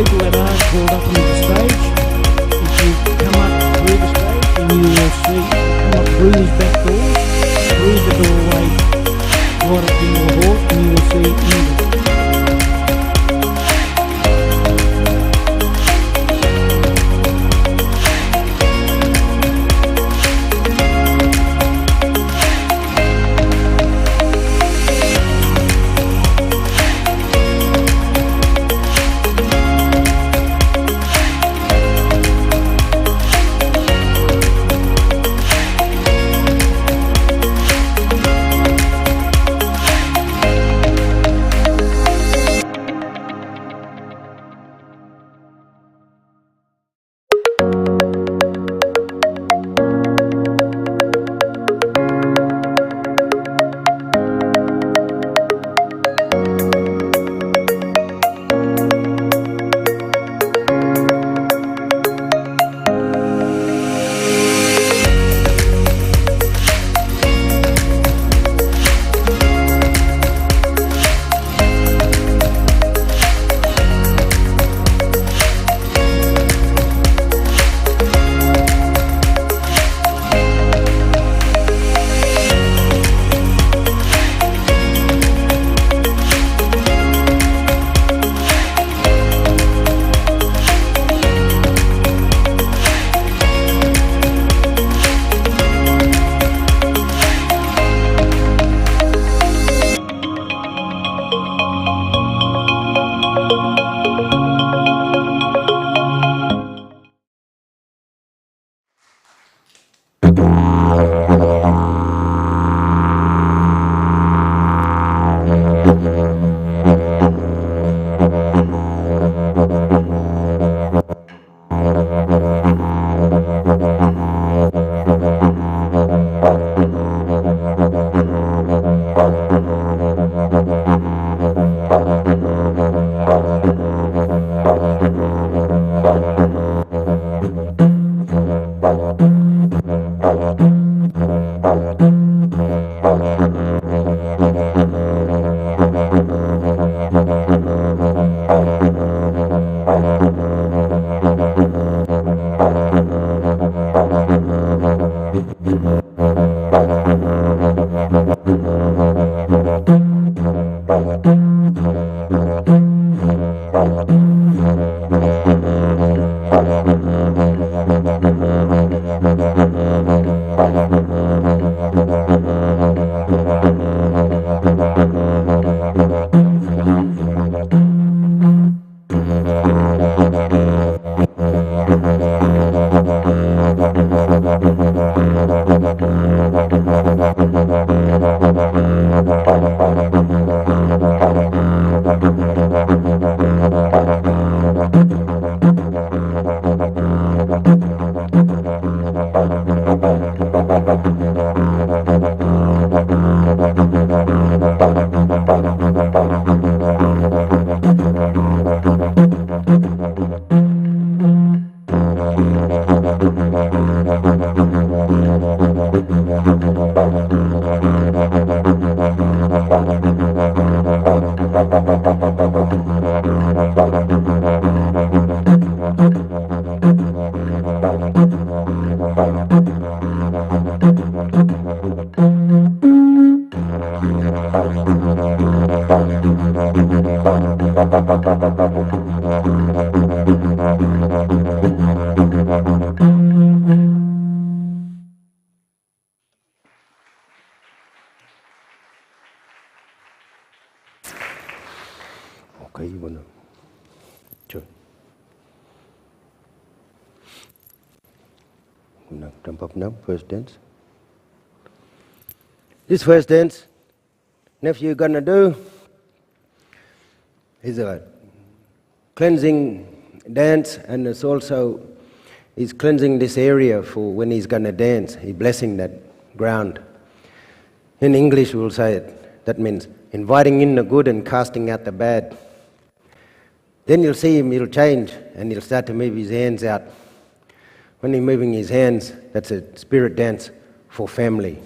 people that aren't called up onto the stage, if you come up through the stage, then you will see, come up through these back doors, through the doorway, right up in your hall, and you will see England. Okay, you wanna? Sure. Now, jump up now, first dance. This first dance, nephew gonna do is a cleansing dance, and it's also, he's cleansing this area for when he's gonna dance. He's blessing that ground. In English we'll say it, that means inviting in the good and casting out the bad. Then you'll see him, he'll change, and he'll start to move his hands out. When he's moving his hands, that's a spirit dance for family.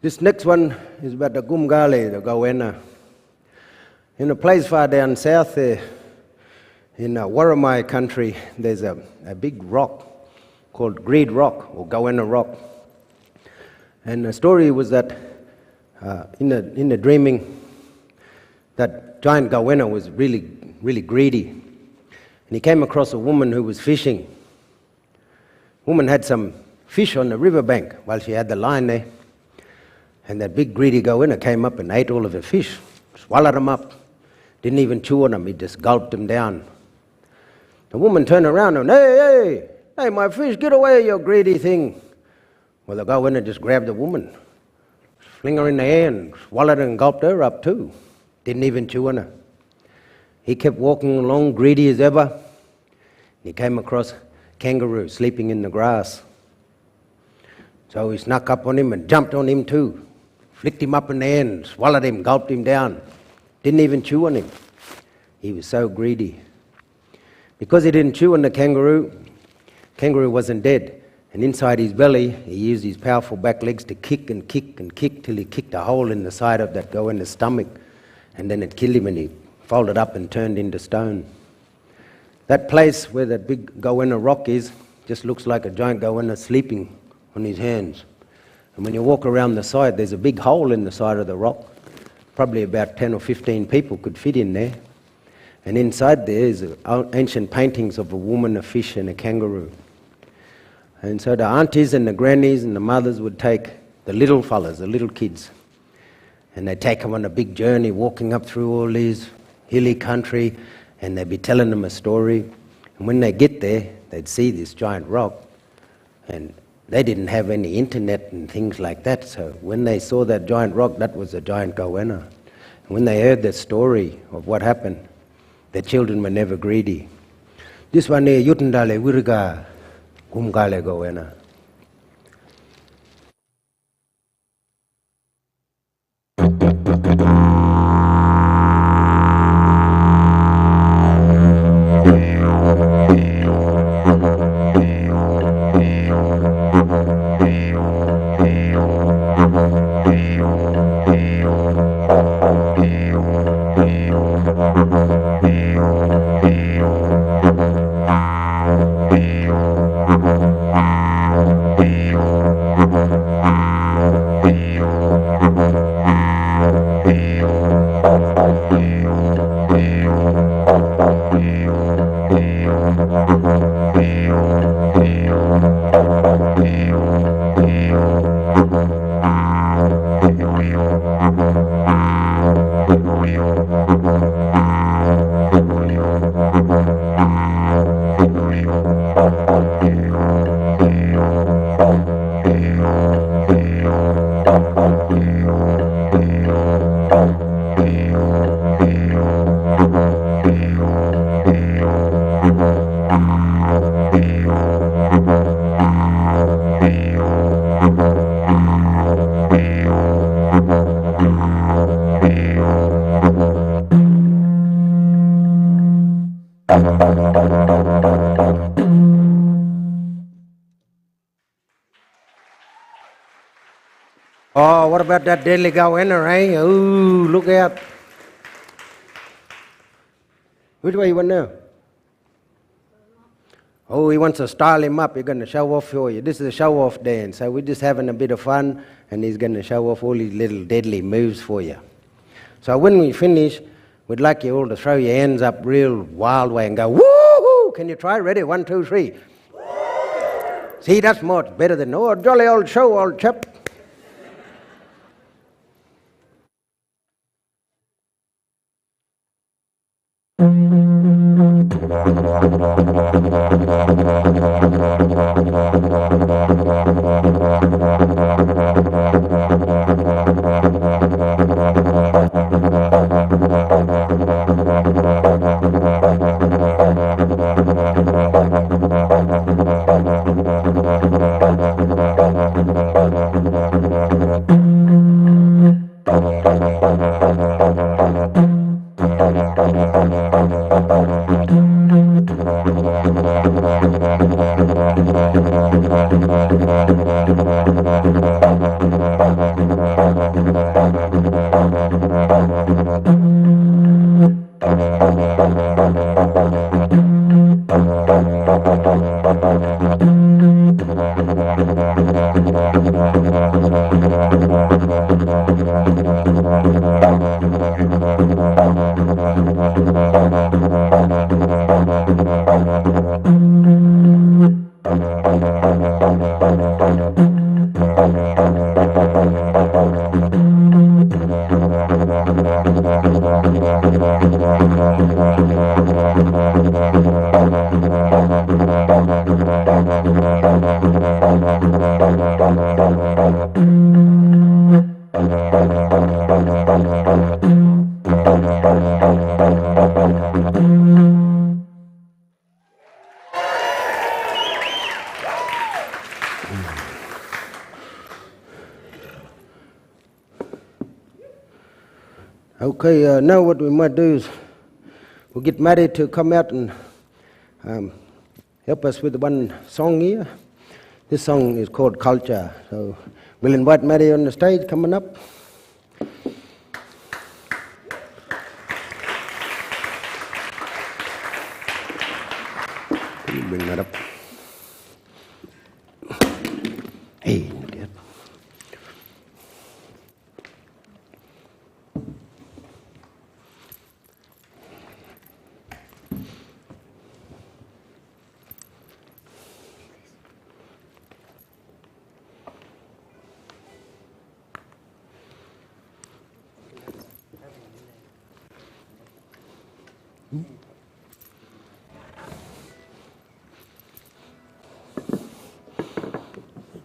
This next one is about the Gumgale, the Gowena. In a place far down south there, in Warramai country, there's a big rock called Greed Rock or Gowena Rock. And the story was that in the dreaming, that giant Gowena was really greedy. And he came across a woman who was fishing. The woman had some fish on the riverbank while she had the line there. And that big greedy Gowena came up and ate all of the fish, swallowed them up, didn't even chew on them, he just gulped them down. The woman turned around and, hey, my fish, get away, you greedy thing. Well, the Gowena just grabbed the woman, fling her in the air and swallowed her and gulped her up too. Didn't even chew on her. He kept walking along, greedy as ever. He came across a kangaroo sleeping in the grass. So he snuck up on him and jumped on him too. Flicked him up in the air and swallowed him, gulped him down. Didn't even chew on him. He was so greedy. Because he didn't chew on the kangaroo wasn't dead. And inside his belly, he used his powerful back legs to kick and kick and kick till he kicked a hole in the side of that Gowena's stomach. And then it killed him and he folded up and turned into stone. That place where that big Gowena rock is just looks like a giant Gowena sleeping on his hands. And when you walk around the side, there's a big hole in the side of the rock. Probably about 10 or 15 people could fit in there. And inside there is ancient paintings of a woman, a fish, and a kangaroo. And so the aunties and the grannies and the mothers would take the little fellas, the little kids, and they'd take them on a big journey, walking up through all these hilly country, and they'd be telling them a story. And when they get there, they'd see this giant rock, and they didn't have any internet and things like that, so when they saw that giant rock, that was a giant Gowena. And when they heard the story of what happened, their children were never greedy. This one here, Yutundale Wirga Gumgale Gowena. Oh, what about that deadly goanna, eh? Ooh, look out. Which way you want now? Oh, he wants to style him up. He's going to show off for you. This is a show-off dance. So we're just having a bit of fun, and he's going to show off all his little deadly moves for you. So when we finish, we'd like you all to throw your hands up real wild way and go, woo-hoo! Can you try? Ready? 1, 2, 3. See, that's much better than, oh, jolly old show, old chap. Okay, now what we might do is we'll get Maddie to come out and help us with one song here. This song is called Culture. So we'll invite Maddie on the stage coming up. Can you bring that up? Hey, look at it.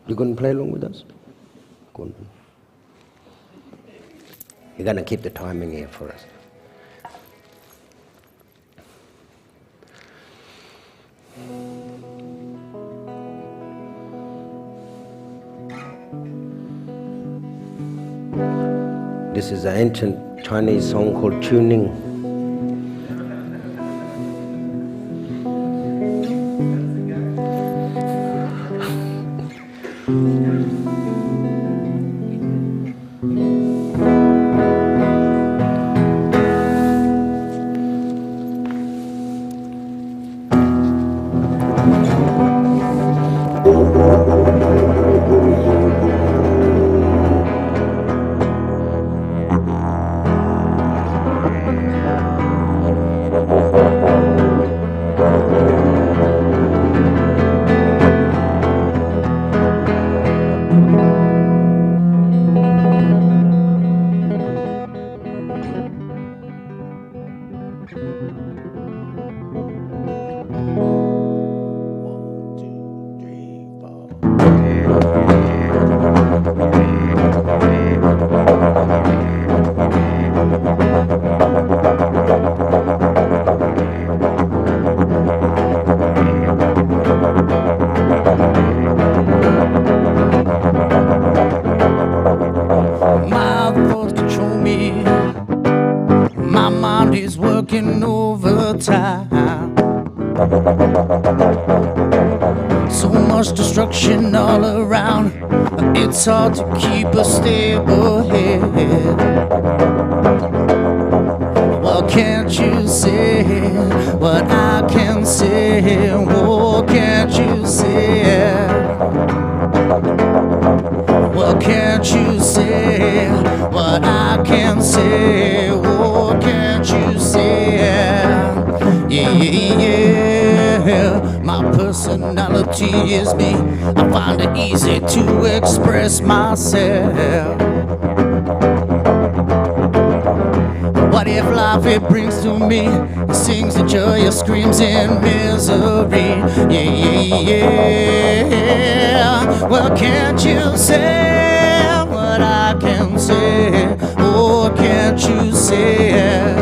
You going to play along with us? Go on. You're going to keep the timing here for us. This is an ancient Chinese song called Tuning. My thoughts control me. My mind is working overtime. So much destruction all around, it's hard to keep a stable head. Well, can't you see what I can see? Oh, can't you see? Well, can't you see what I can see? Oh, can't you see? Yeah, my personality is me. I find it easy to express myself. What if life it brings to me? It sings in joy, it screams in misery. Yeah. Well, can't you say what I can say? Oh, can't you say?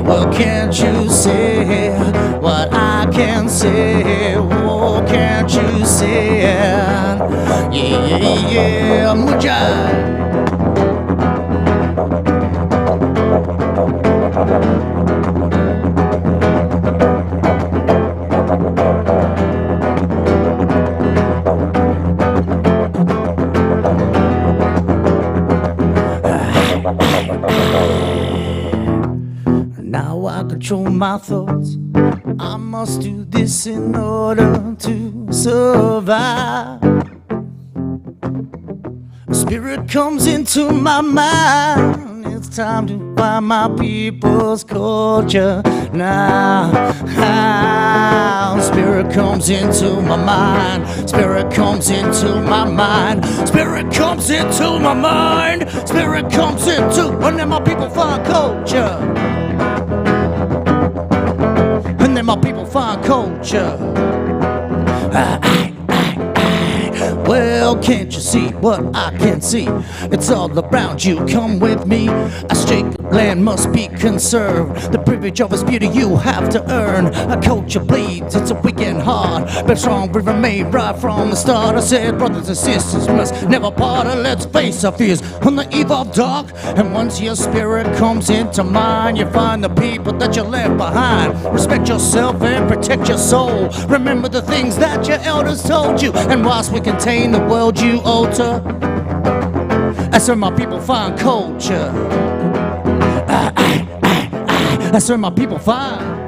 Well, can't you say what I can say? Oh, can't you say? Yeah, mucha. Now I control my thoughts. I must do this in order to survive. Spirit comes into my mind. It's time to find my people's culture now. Spirit comes into my mind. Spirit comes into my mind. Spirit comes into my mind. Spirit comes into, and then my people find culture. And then my people find culture. Well, can't you see what I can see? It's all around you, come with me. A sacred land must be conserved. The privilege of its beauty you have to earn. A culture bleeds, it's a weekend hard, but strong we remain right from the start. I said brothers and sisters must never part, and let's face our fears on the eve of dark. And once your spirit comes into mind, you find the people that you left behind. Respect yourself and protect your soul. Remember the things that your elders told you, and whilst we contain the world you alter, that's where my people find culture. That's where my people find.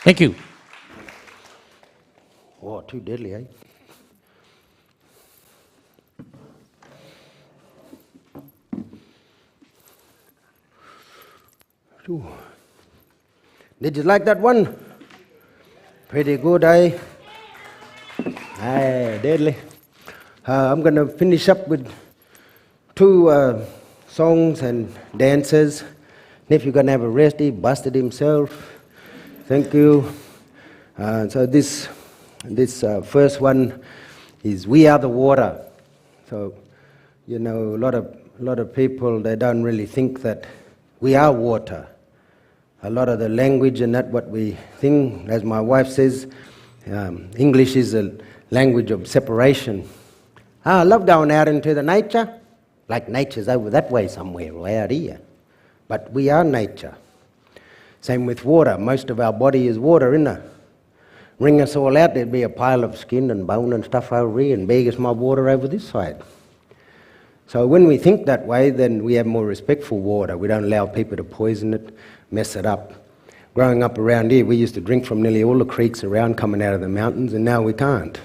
Thank you. Oh, too deadly, eh? Ooh. Did you like that one? Pretty good, eh? Aye, deadly. I'm going to finish up with two songs and dances. And if you're going to have a rest, he busted himself. Thank you. So this first one is "We Are the Water." So, you know, a lot of people, they don't really think that we are water. A lot of the language and that what we think, as my wife says, English is a language of separation. I love going out into the nature, like nature's over that way somewhere or out here. But we are nature. Same with water. Most of our body is water, isn't it? Wring us all out, there'd be a pile of skin and bone and stuff over here, and big as my water over this side. So when we think that way, then we have more respect for water. We don't allow people to poison it, mess it up. Growing up around here, we used to drink from nearly all the creeks around coming out of the mountains, and now we can't.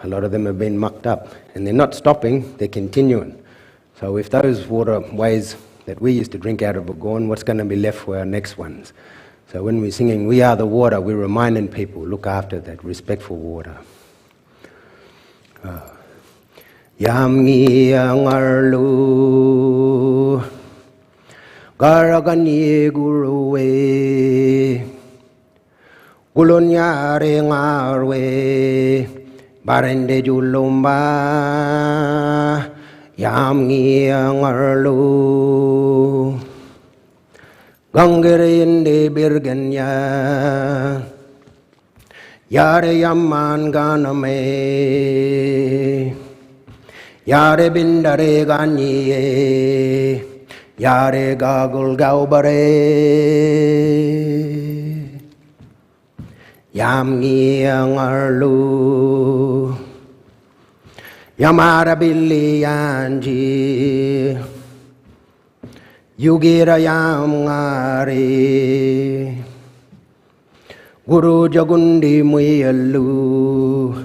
A lot of them have been mucked up, and they're not stopping, they're continuing. So if those waterways that we used to drink out of are gone, what's going to be left for our next ones? So when we're singing "We Are the Water," we're reminding people, look after that, respect for water. Yamgi angarlu garagani guruwe Gulunyare ngarwe barende julumba yam ngarlu gangere inde birganya yare yamman ganame yare bindare ganyiye yare gagul gaubare yam ngarlu yamara billi yanji yugira yam ngari guru jagundi muyalu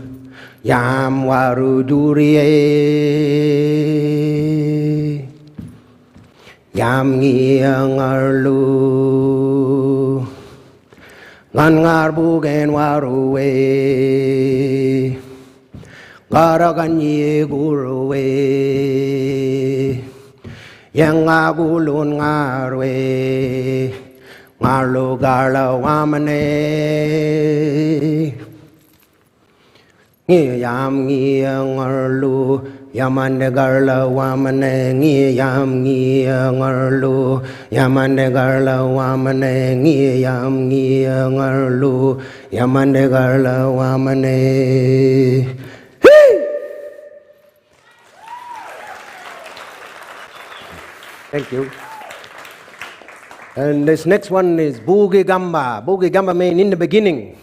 yam waru duriye yam ngarlu ngan ngar bugen waruwe garaganyi guruwe yang agulun ngarwe ngarlu gala wamane yam ngarlu yamande garla wamane yam ngarlu yamande garla wamane yam ngarlu yamande garla wamane. Thank you. And this next one is Boogie Gamba. Boogie Gamba means in the beginning.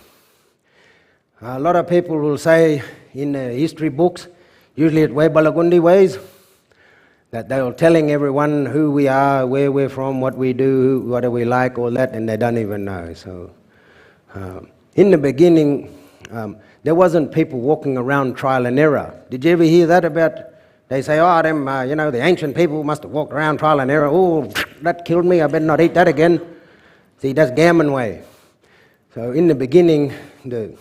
A lot of people will say in the history books, usually at way Balagundi ways, that they were telling everyone who we are, where we're from, what we do, what do we like, all that, and they don't even know. So, in the beginning, there wasn't people walking around trial and error. Did you ever hear that about? They say, oh, them, the ancient people must have walked around trial and error. Oh, that killed me. I better not eat that again. See, that's gammon way. So, in the beginning, the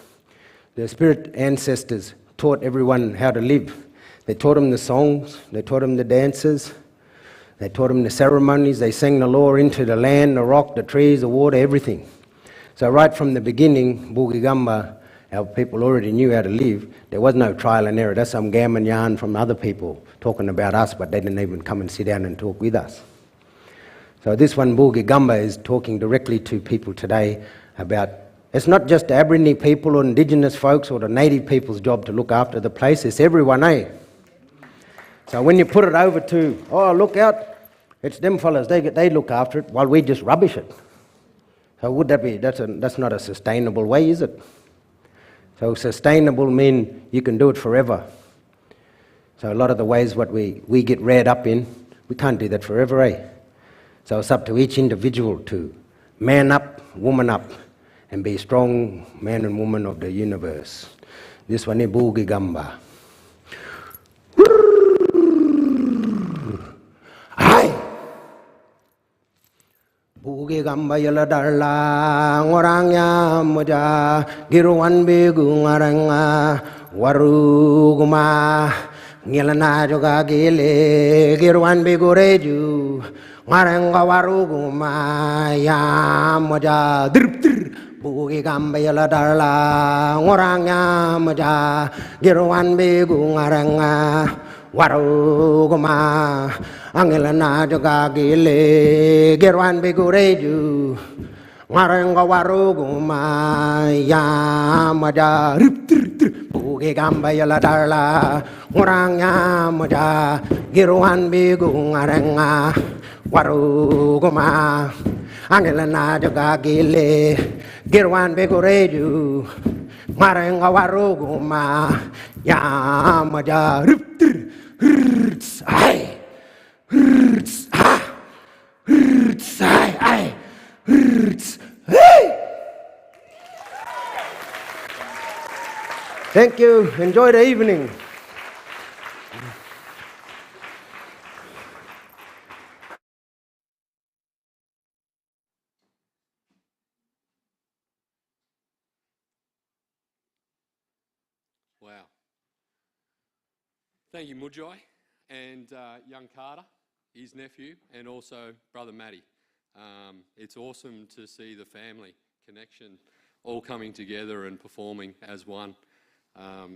spirit ancestors taught everyone how to live. They taught them the songs, they taught them the dances, they taught them the ceremonies, they sang the law into the land, the rock, the trees, the water, everything. So right from the beginning, Boogie Gamba, our people already knew how to live. There was no trial and error. That's some gammon yarn from other people talking about us, but they didn't even come and sit down and talk with us. So this one, Boogie Gamba, is talking directly to people today about it's not just the Aboriginal people or indigenous folks or the native people's job to look after the place, it's everyone, eh? So when you put it over to, oh, look out, it's them fellas, they look after it while we just rubbish it. So would that be, that's not a sustainable way, is it? So sustainable means you can do it forever. So a lot of the ways what we get reared up in, we can't do that forever, eh? So it's up to each individual to man up, woman up, and be strong man and woman of the universe. This one is Boogie Gamba. Ay! Boogie Gamba yala darla ngorangya moja giruan begu ngaranga waruguma ngilana juga gile giruan begu reju ngaranga waruguma ya moja drip Boogie Gamba yala darla ngorangya moja giruan begu ngaranga waruguma angilana juga gile giruan begu reju ngaranga waruguma ya moja Boogie Gamba yala darla ngorangya moja giruan begu ngaranga waruguma angilana juga gile giruan begu reju ngaranga waruguma ya moja ay ay Thank you. Enjoy the evening. Wow. Thank you, Mujai, and young Carter, his nephew, and also brother Matty. It's awesome to see the family connection all coming together and performing as one.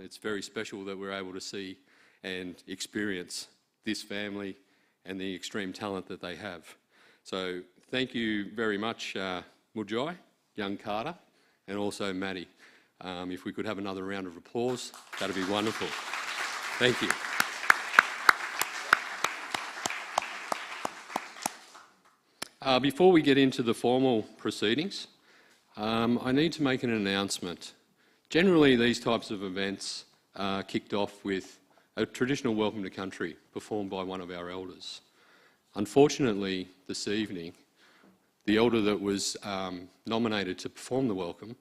It's very special that we're able to see and experience this family and the extreme talent that they have. So thank you very much, Mujai, young Carter, and also Maddie. If we could have another round of applause, that'd be wonderful. Thank you. Before we get into the formal proceedings, I need to make an announcement. Generally, these types of events are kicked off with a traditional welcome to country performed by one of our elders. Unfortunately, this evening, the elder that was nominated to perform the welcome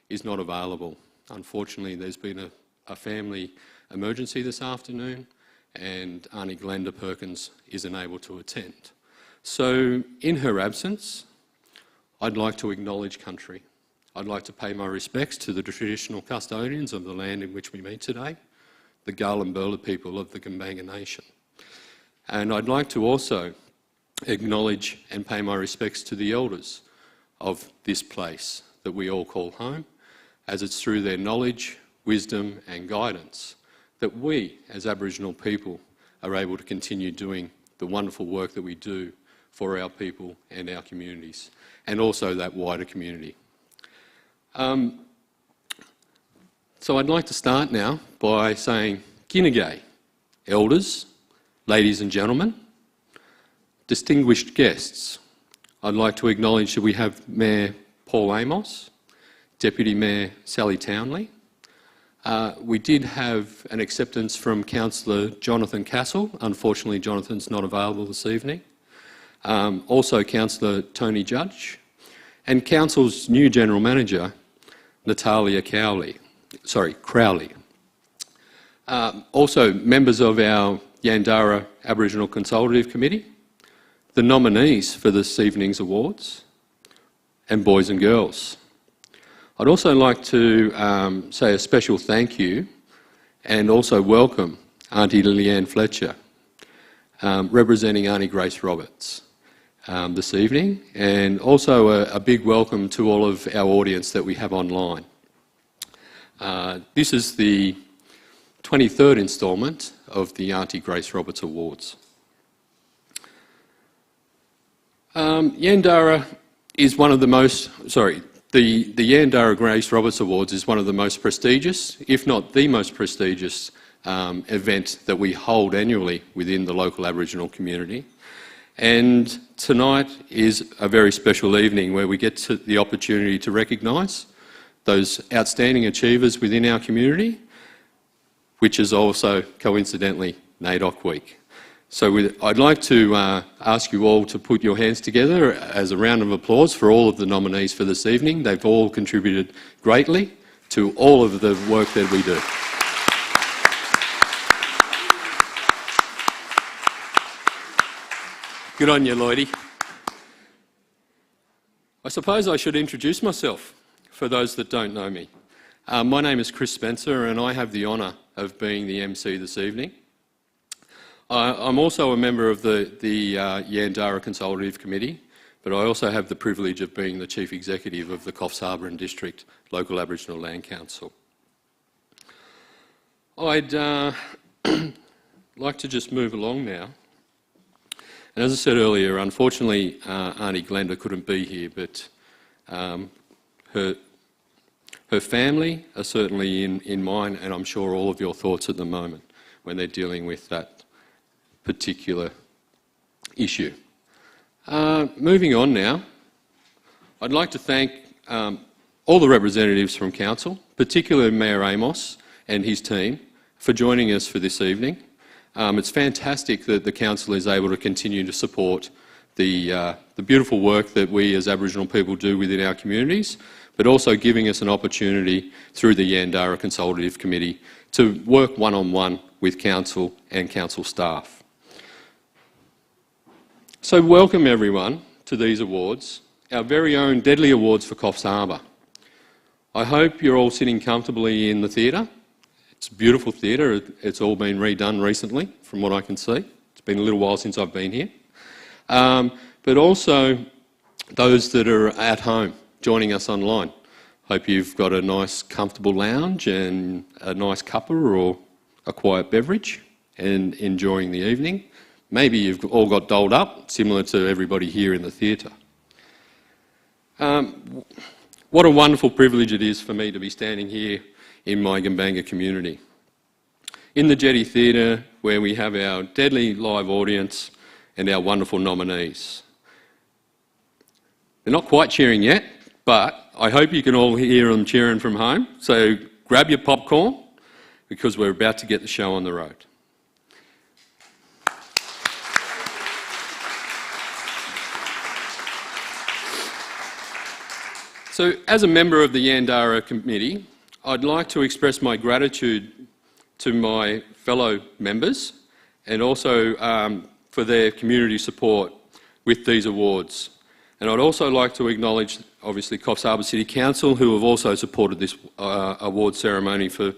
is not available. Unfortunately, there's been a family emergency this afternoon, and Auntie Glenda Perkins isn't able to attend. So, in her absence, I'd like to acknowledge country. I'd like to pay my respects to the traditional custodians of the land in which we meet today, the Gull and Burla people of the Gumbaynggirr Nation. And I'd like to also acknowledge and pay my respects to the elders of this place that we all call home, as it's through their knowledge, wisdom and guidance that we, as Aboriginal people, are able to continue doing the wonderful work that we do for our people and our communities, and also that wider community. So I'd like to start now by saying, Ginagay, elders, ladies and gentlemen, distinguished guests. I'd like to acknowledge that we have Mayor Paul Amos, Deputy Mayor Sally Townley. We did have an acceptance from Councillor Jonathan Castle. Unfortunately, Jonathan's not available this evening. Also Councillor Tony Judge, and Council's new General Manager, Natalia Crowley. Also members of our Yandara Aboriginal Consultative Committee, the nominees for this evening's awards, and boys and girls. I'd also like to say a special thank you and also welcome Auntie Lillianne Fletcher, representing Auntie Grace Roberts this evening, and also a big welcome to all of our audience that we have online. This is the 23rd instalment of the Auntie Grace Roberts Awards. Yandara is one of the most, the Yandara Grace Roberts Awards is one of the most prestigious, if not the most prestigious, event that we hold annually within the local Aboriginal community. And tonight is a very special evening where we get the opportunity to recognise those outstanding achievers within our community, which is also coincidentally NAIDOC Week. So I'd like to ask you all to put your hands together as a round of applause for all of the nominees for this evening. They've all contributed greatly to all of the work that we do. Good on you, Lloydie. I suppose I should introduce myself for those that don't know me. My name is Chris Spencer and I have the honour of being the MC this evening. I'm also a member of the Yandara Consultative Committee, but I also have the privilege of being the Chief Executive of the Coffs Harbour and District Local Aboriginal Land Council. I'd like to just move along now. And as I said earlier, unfortunately, Auntie Glenda couldn't be here, but her family are certainly in mine, and I'm sure all of your thoughts at the moment when they're dealing with that particular issue. Moving on now, I'd like to thank all the representatives from Council, particularly Mayor Amos and his team, for joining us for this evening. It's fantastic that the Council is able to continue to support the beautiful work that we as Aboriginal people do within our communities, but also giving us an opportunity through the Yandara Consultative Committee to work one-on-one with Council and Council staff. So welcome everyone to these awards, our very own Deadly Awards for Coffs Harbour. I hope you're all sitting comfortably in the theatre. It's a beautiful theatre. It's all been redone recently, from what I can see. It's been a little while since I've been here. But also those that are at home joining us online. Hope you've got a nice comfortable lounge and a nice cuppa or a quiet beverage and enjoying the evening. Maybe you've all got doled up, similar to everybody here in the theatre. What a wonderful privilege it is for me to be standing here in my Gambanga community. In the Jetty Theatre, where we have our deadly live audience and our wonderful nominees. They're not quite cheering yet, but I hope you can all hear them cheering from home. So grab your popcorn, because we're about to get the show on the road. So, as a member of the Yandara Committee, I'd like to express my gratitude to my fellow members and also for their community support with these awards. And I'd also like to acknowledge, obviously, Coffs Harbour City Council, who have also supported this award ceremony for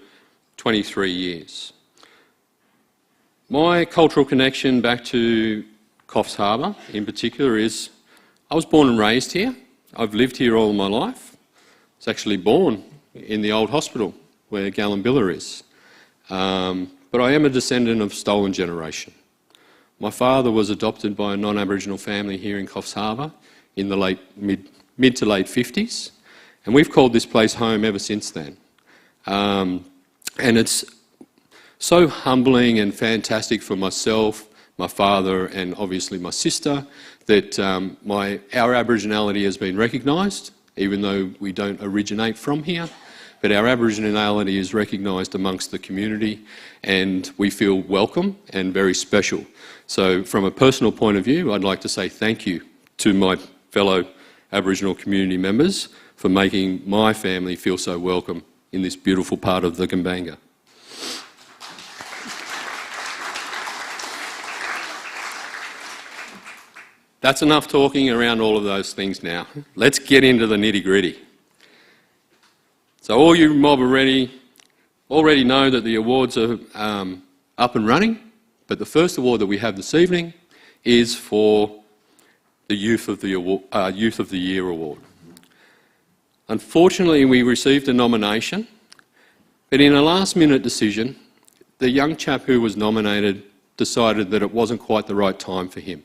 23 years. My cultural connection back to Coffs Harbour, in particular, is I was born and raised here. I've lived here all my life. I was actually born in the old hospital where Gallumbilla is. But I am a descendant of stolen generation. My father was adopted by a non-Aboriginal family here in Coffs Harbour in the mid to late 50s, and we've called this place home ever since then. And it's so humbling and fantastic for myself, my father and obviously my sister, that our Aboriginality has been recognised, even though we don't originate from here, but our Aboriginality is recognised amongst the community and we feel welcome and very special. So from a personal point of view, I'd like to say thank you to my fellow Aboriginal community members for making my family feel so welcome in this beautiful part of the Gambanga. That's enough talking around all of those things now. Let's get into the nitty-gritty. So all you mob already know that the awards are up and running, but the first award that we have this evening is for the Youth of the Year award. Unfortunately, we received a nomination, but in a last-minute decision, the young chap who was nominated decided that it wasn't quite the right time for him,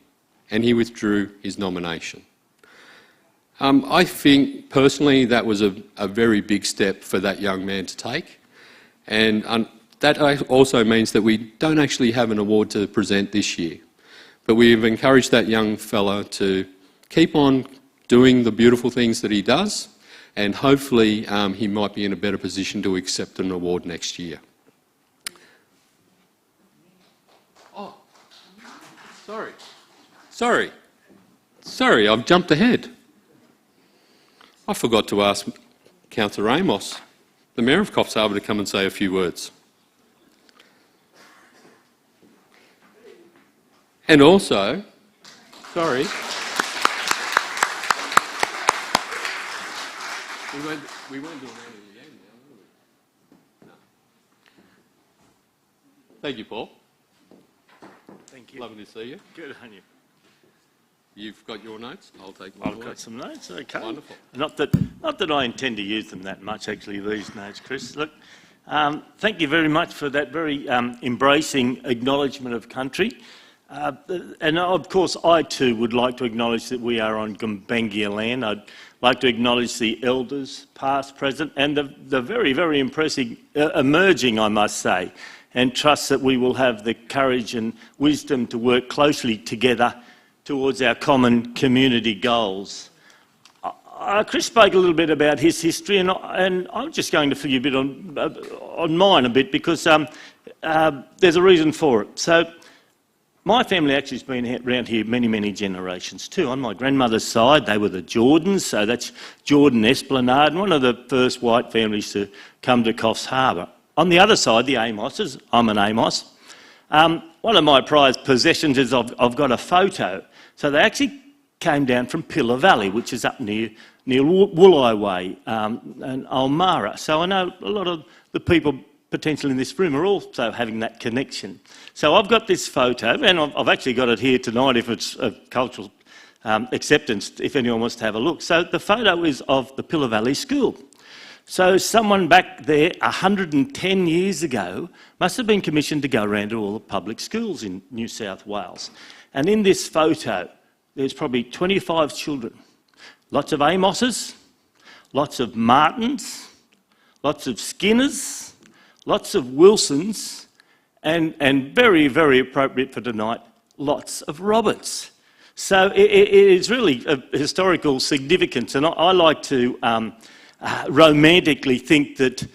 and he withdrew his nomination. I think, personally, that was a very big step for that young man to take, and that also means that we don't actually have an award to present this year. But we've encouraged that young fella to keep on doing the beautiful things that he does, and hopefully he might be in a better position to accept an award next year. Oh, sorry, I've jumped ahead. I forgot to ask Councillor Amos, the Mayor of Coffs Harbour, to come and say a few words. And also, sorry, we won't do an end of the game now, will we? No. Thank you, Paul. Thank you. Lovely to see you. Good on you. You've got your notes. I'll take mine. I've got some notes. Okay. Wonderful. Not that I intend to use them that much, actually, these notes, Chris. Look, thank you very much for that very embracing acknowledgement of country. And of course, I too would like to acknowledge that we are on Gambanga land. I'd like to acknowledge the elders, past, present, and the very, very impressive emerging, I must say, and trust that we will have the courage and wisdom to work closely together towards our common community goals. Chris spoke a little bit about his history, and I'm just going to fill you a bit on mine a bit, because there's a reason for it. So my family actually has been around here many, many generations too. On my grandmother's side, they were the Jordans, so that's Jordan Esplanade, one of the first white families to come to Coffs Harbour. On the other side, the Amoses, I'm an Amos. One of my prized possessions is I've got a photo. So they actually came down from Pillar Valley, which is up near Woolai Way and Ulmarra. So I know a lot of the people potentially in this room are also having that connection. So I've got this photo, and I've actually got it here tonight if it's a cultural acceptance, if anyone wants to have a look. So the photo is of the Pillar Valley School. So someone back there 110 years ago must have been commissioned to go around to all the public schools in New South Wales. And in this photo, there's probably 25 children. Lots of Amoses, lots of Martins, lots of Skinners, lots of Wilsons, and very, very appropriate for tonight, lots of Roberts. So it is really a historical significance, and I like to romantically think that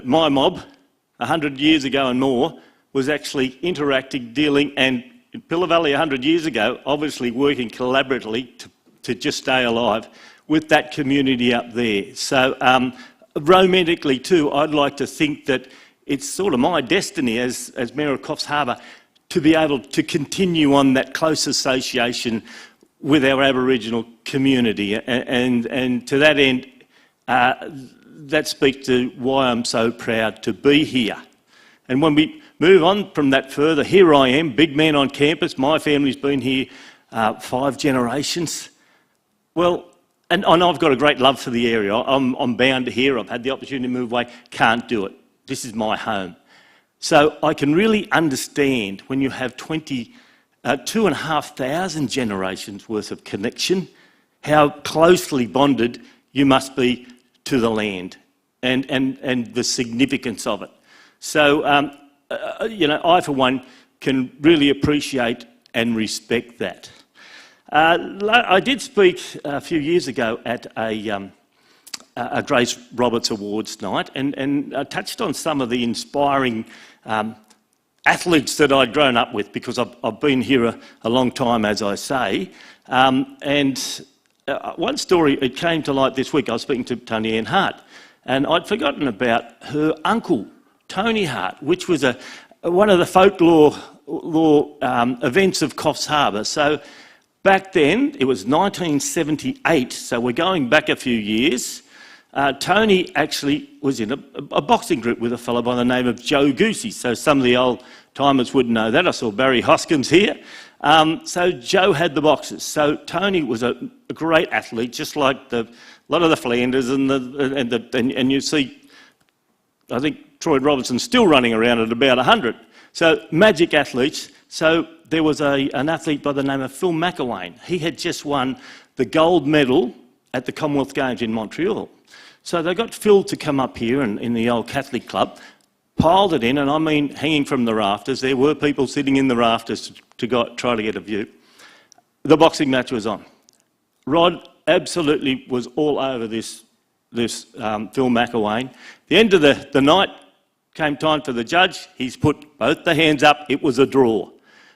my mob, 100 years ago and more, was actually interacting, dealing, and in Pillar Valley 100 years ago, obviously working collaboratively to just stay alive with that community up there. So romantically too, I'd like to think that it's sort of my destiny as Mayor of Coffs Harbour to be able to continue on that close association with our Aboriginal community. And to that end, that speaks to why I'm so proud to be here. And when we move on from that further, here I am, big man on campus. My family's been here 5 generations. Well, and I've got a great love for the area. I'm bound to here. I've had the opportunity to move away. Can't do it. This is my home. So I can really understand when you have 2,500 generations worth of connection, how closely bonded you must be to the land and the significance of it. So, I for one can really appreciate and respect that. I did speak a few years ago at a Grace Roberts Awards night and I touched on some of the inspiring athletes that I'd grown up with, because I've been here a long time, as I say. One story, it came to light this week. I was speaking to Tony Ann Hart, and I'd forgotten about her uncle, Tony Hart, which was one of the folklore events of Coffs Harbour. So back then, it was 1978, so we're going back a few years. Tony actually was in a boxing group with a fellow by the name of Joe Goosey, so some of the old timers would know that. I saw Barry Hoskins here. So Joe had the boxes. So Tony was a great athlete, just like a lot of the Flanders and you see, I think Troy Robinson's still running around at about 100. So magic athletes. So there was an athlete by the name of Phil McElwain. He had just won the gold medal at the Commonwealth Games in Montreal. So they got Phil to come up here in the old Catholic club, piled it in, and I mean hanging from the rafters. There were people sitting in the rafters to try to get a view. The boxing match was on. Rod absolutely was all over this Phil McElwain. The end of the night came time for the judge. He's put both the hands up. It was a draw.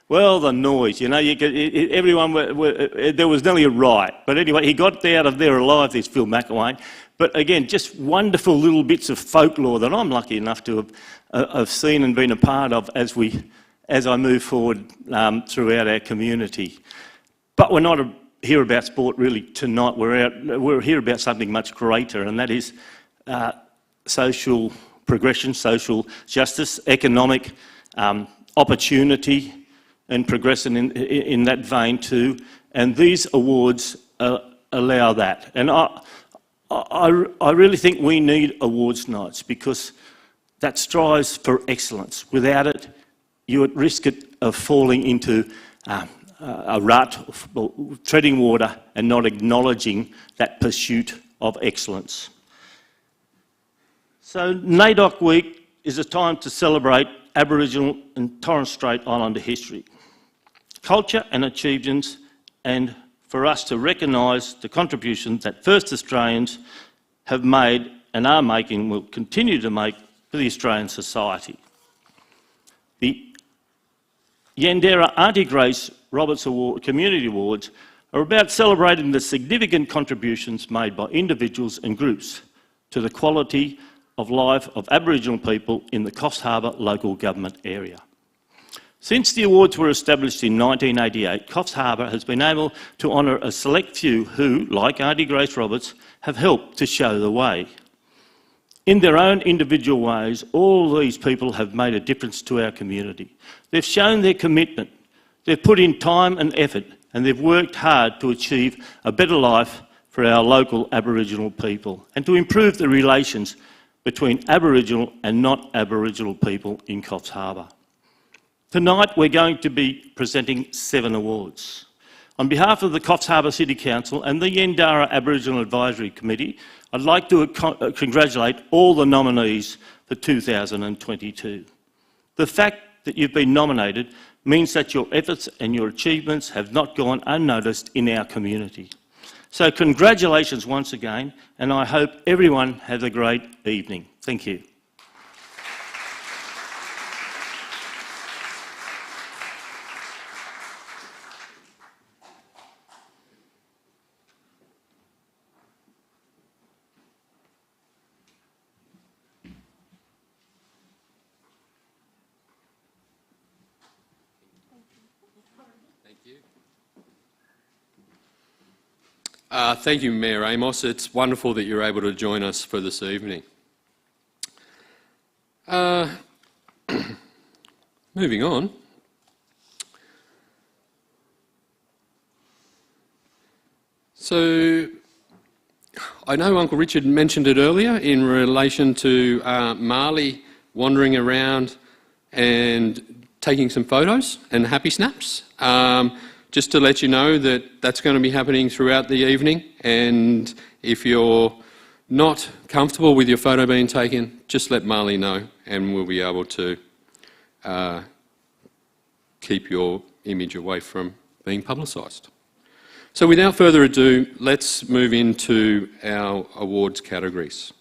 Well, the noise, everyone, there was nearly a riot. But anyway, he got out of there alive, this Phil McElwain. But again, just wonderful little bits of folklore that I'm lucky enough to have seen and been a part of as I move forward throughout our community. But we're not here about sport really tonight. We're here about something much greater, and that is social progression, social justice, economic opportunity, and progressing in that vein too. And these awards allow that. And I really think we need awards nights, because that strives for excellence. Without it, you're at risk of falling into a rut, treading water, and not acknowledging that pursuit of excellence. So NAIDOC Week is a time to celebrate Aboriginal and Torres Strait Islander history, culture and achievements, and for us to recognise the contributions that First Australians have made and are making, will continue to make for the Australian society. The Yandera Auntie Grace Roberts Award, Community Awards are about celebrating the significant contributions made by individuals and groups to the quality of life of Aboriginal people in the Coffs Harbour local government area. Since the awards were established in 1988, Coffs Harbour has been able to honour a select few who, like Auntie Grace Roberts, have helped to show the way. In their own individual ways, all these people have made a difference to our community. They've shown their commitment, they've put in time and effort, and they've worked hard to achieve a better life for our local Aboriginal people and to improve the relations between Aboriginal and not Aboriginal people in Coffs Harbour. Tonight we're going to be presenting 7 awards. On behalf of the Coffs Harbour City Council and the Yendara Aboriginal Advisory Committee, I'd like to congratulate all the nominees for 2022. The fact that you've been nominated means that your efforts and your achievements have not gone unnoticed in our community. So congratulations once again, and I hope everyone has a great evening. Thank you. Thank you, Mayor Amos. It's wonderful that you're able to join us for this evening. Moving on. So, I know Uncle Richard mentioned it earlier in relation to Marley wandering around and taking some photos and happy snaps. Just to let you know that that's going to be happening throughout the evening, and if you're not comfortable with your photo being taken, just let Marley know and we'll be able to keep your image away from being publicised. So without further ado, let's move into our awards categories.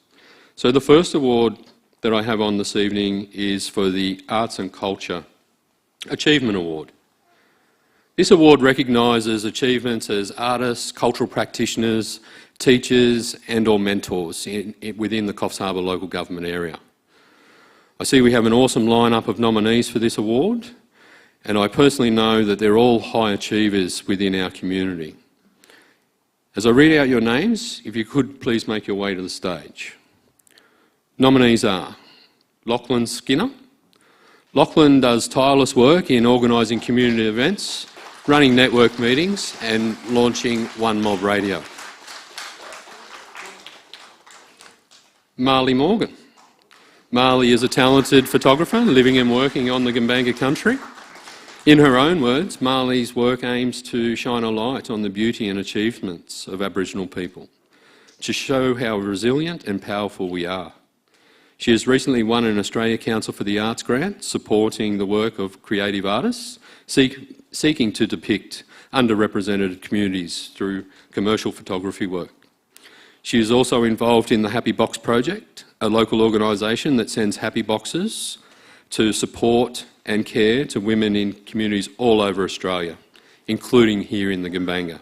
So the first award that I have on this evening is for the Arts and Culture Achievement Award. This award recognises achievements as artists, cultural practitioners, teachers and or mentors within the Coffs Harbour local government area. I see we have an awesome lineup of nominees for this award, and I personally know that they're all high achievers within our community. As I read out your names, if you could please make your way to the stage. Nominees are Lachlan Skinner. Lachlan does tireless work in organising community events, running network meetings and launching One Mob Radio. Marley Morgan. Marley is a talented photographer living and working on the Gumbaynggirr country. In her own words, Marley's work aims to shine a light on the beauty and achievements of Aboriginal people, to show how resilient and powerful we are. She has recently won an Australia Council for the Arts grant supporting the work of creative artists seeking to depict underrepresented communities through commercial photography work. She is also involved in the Happy Box Project, a local organisation that sends happy boxes to support and care to women in communities all over Australia, including here in the Gumbaynggirr.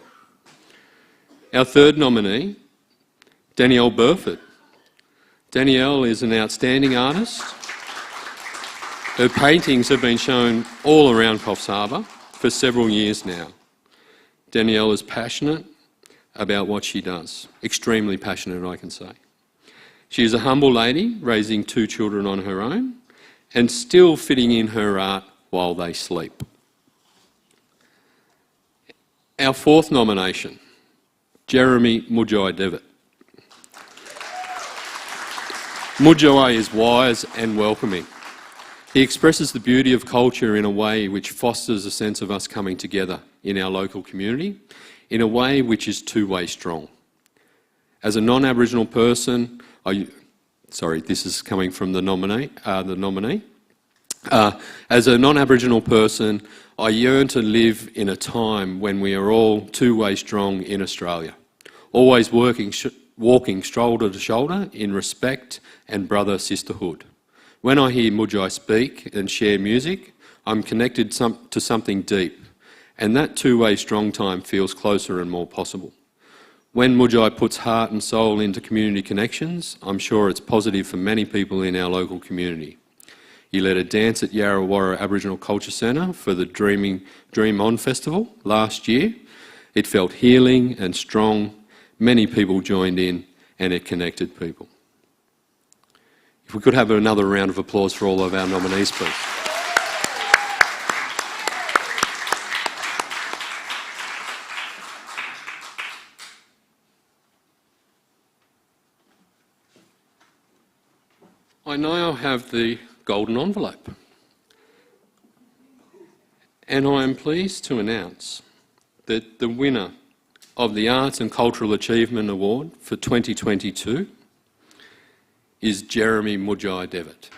Our third nominee, Danielle Burford. Danielle is an outstanding artist. Her paintings have been shown all around Coffs Harbour for several years now. Danielle is passionate about what she does, extremely passionate, I can say. She is a humble lady, raising 2 children on her own, and still fitting in her art while they sleep. Our fourth nomination, Jeremy Mudjai Devitt. Mudjai is wise and welcoming. He expresses the beauty of culture in a way which fosters a sense of us coming together in our local community, in a way which is two-way strong. As a non-Aboriginal person, this is coming from the nominee. As a non-Aboriginal person, I yearn to live in a time when we are all two-way strong in Australia, always walking shoulder to shoulder in respect and brother-sisterhood. When I hear Mudjai speak and share music, I'm connected to something deep, and that two-way strong time feels closer and more possible. When Mudjai puts heart and soul into community connections, I'm sure it's positive for many people in our local community. He led a dance at Yarrawarra Aboriginal Culture Centre for the Dream On Festival last year. It felt healing and strong. Many people joined in and it connected people. If we could have another round of applause for all of our nominees, please. I now have the golden envelope. And I am pleased to announce that the winner of the Arts and Cultural Achievement Award for 2022 is Jeremy Mujai Devitt.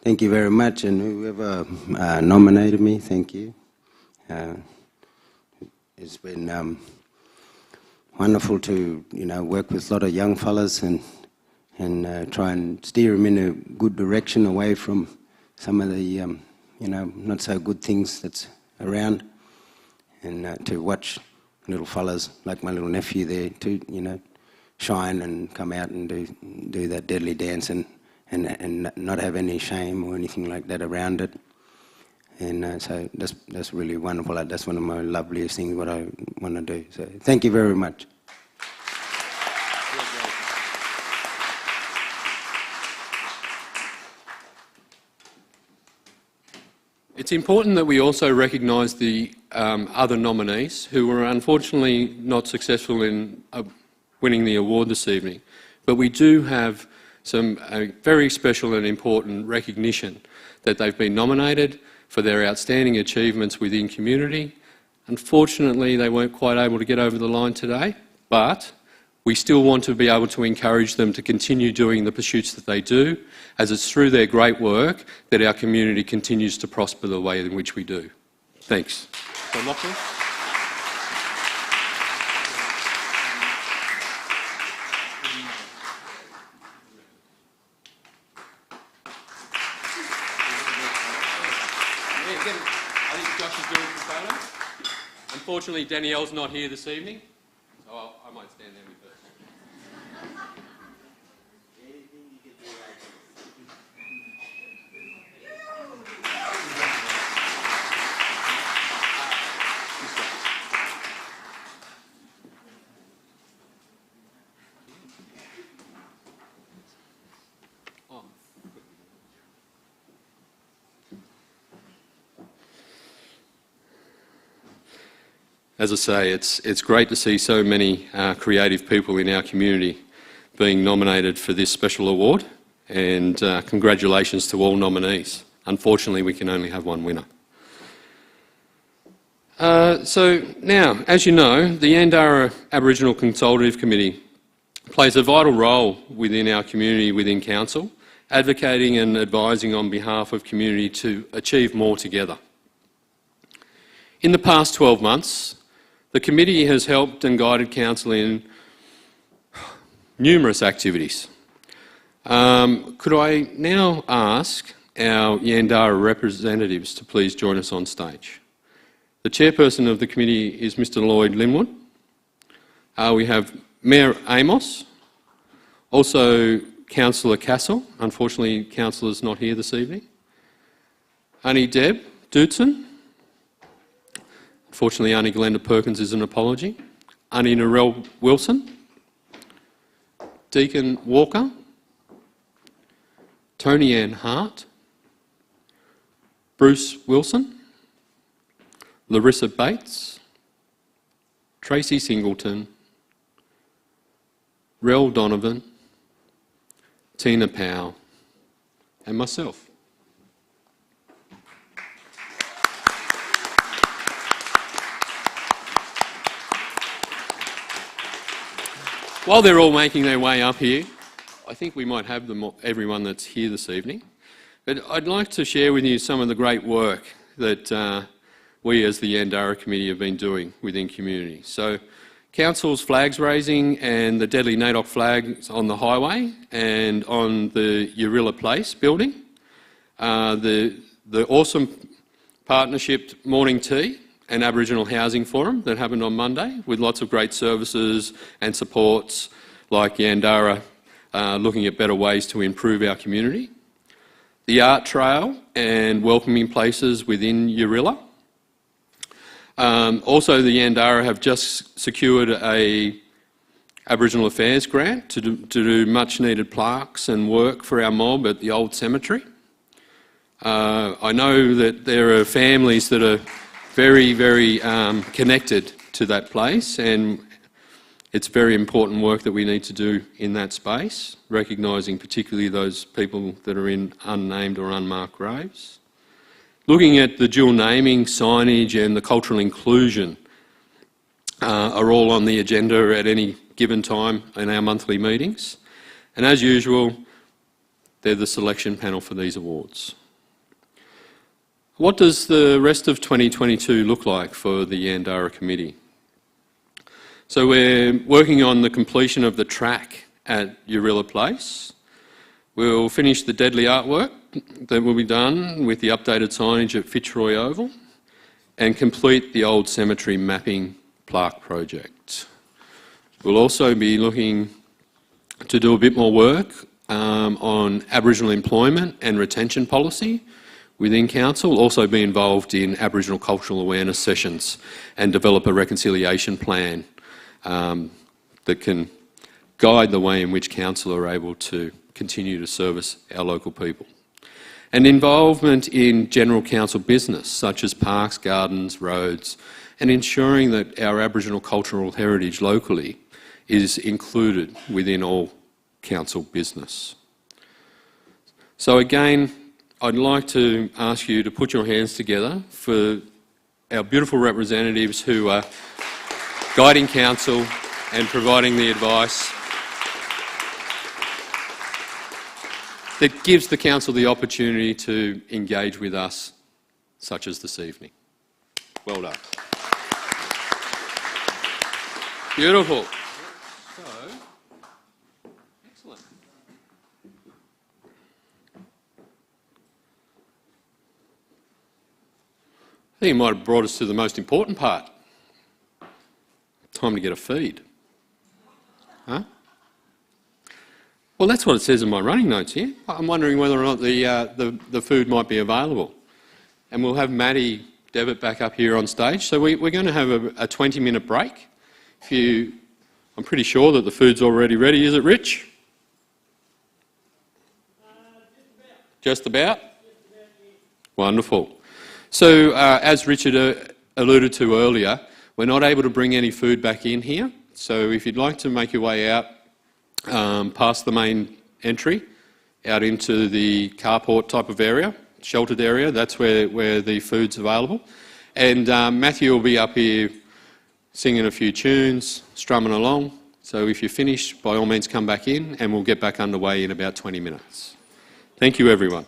Thank you very much, and whoever nominated me, thank you. It's been wonderful to work with a lot of young fellas and try and steer them in a good direction away from some of the not so good things that's around, and to watch little fellas like my little nephew there to shine and come out and do that deadly dance and not have any shame or anything like that around it. And so that's really wonderful. That's one of my loveliest things what I want to do. So thank you very much. It's important that we also recognise the other nominees who were unfortunately not successful in winning the award this evening. But we do have some very special and important recognition that they've been nominated for their outstanding achievements within community. Unfortunately, they weren't quite able to get over the line today, but we still want to be able to encourage them to continue doing the pursuits that they do, as it's through their great work that our community continues to prosper the way in which we do. Thanks. I think Josh is doing some photos. Unfortunately, Danielle's not here this evening, so I might stand there with her. As I say, it's great to see so many creative people in our community being nominated for this special award, and congratulations to all nominees. Unfortunately, we can only have one winner. So now, as you know, the Yandara Aboriginal Consultative Committee plays a vital role within our community, within Council, advocating and advising on behalf of community to achieve more together. In the past 12 months, the committee has helped and guided Council in numerous activities. Could I now ask our Yandara representatives to please join us on stage? The chairperson of the committee is Mr. Lloyd Linwood. We have Mayor Amos, also Councillor Castle. Unfortunately, Councillor's not here this evening. Auntie Deb Dootson. Unfortunately, Auntie Glenda Perkins is an apology. Auntie Narelle Wilson. Deacon Walker. Tony Ann Hart. Bruce Wilson. Larissa Bates. Tracy Singleton. Rel Donovan. Tina Powell. And myself. While they're all making their way up here, I think we might have everyone that's here this evening. But I'd like to share with you some of the great work that we as the Yandara Committee have been doing within community. So Council's flags raising and the deadly NAIDOC flags on the highway and on the Urilla Place building. The awesome partnership morning tea and Aboriginal Housing Forum that happened on Monday with lots of great services and supports like Yandara, looking at better ways to improve our community. The art trail and welcoming places within Urilla. Also, the Yandara have just secured a Aboriginal Affairs grant to do much needed plaques and work for our mob at the old cemetery. I know that there are families that are very, very connected to that place, and it's very important work that we need to do in that space, recognising particularly those people that are in unnamed or unmarked graves. Looking at the dual naming, signage and the cultural inclusion are all on the agenda at any given time in our monthly meetings. And as usual, they're the selection panel for these awards. What does the rest of 2022 look like for the Yandara Committee? So we're working on the completion of the track at Urilla Place. We'll finish the deadly artwork that will be done with the updated signage at Fitzroy Oval and complete the old cemetery mapping plaque project. We'll also be looking to do a bit more work on Aboriginal employment and retention policy within Council, also be involved in Aboriginal cultural awareness sessions and develop a reconciliation plan that can guide the way in which Council are able to continue to service our local people. And involvement in general council business, such as parks, gardens, roads, and ensuring that our Aboriginal cultural heritage locally is included within all council business. So again, I'd like to ask you to put your hands together for our beautiful representatives who are guiding council and providing the advice that gives the council the opportunity to engage with us, such as this evening. Well done. Beautiful. So, excellent. I think it might have brought us to the most important part. Time to get a feed. Huh? Well, that's what it says in my running notes here. I'm wondering whether or not the food might be available. And we'll have Maddie Devitt back up here on stage. So we're going to have a 20-minute break. I'm pretty sure that the food's already ready. Is it, Rich? Just about? Wonderful. So, as Richard alluded to earlier, we're not able to bring any food back in here. So if you'd like to make your way out past the main entry, out into the carport type of area, sheltered area, that's where the food's available. And Matthew will be up here singing a few tunes, strumming along. So if you're finished, by all means come back in and we'll get back underway in about 20 minutes. Thank you, everyone.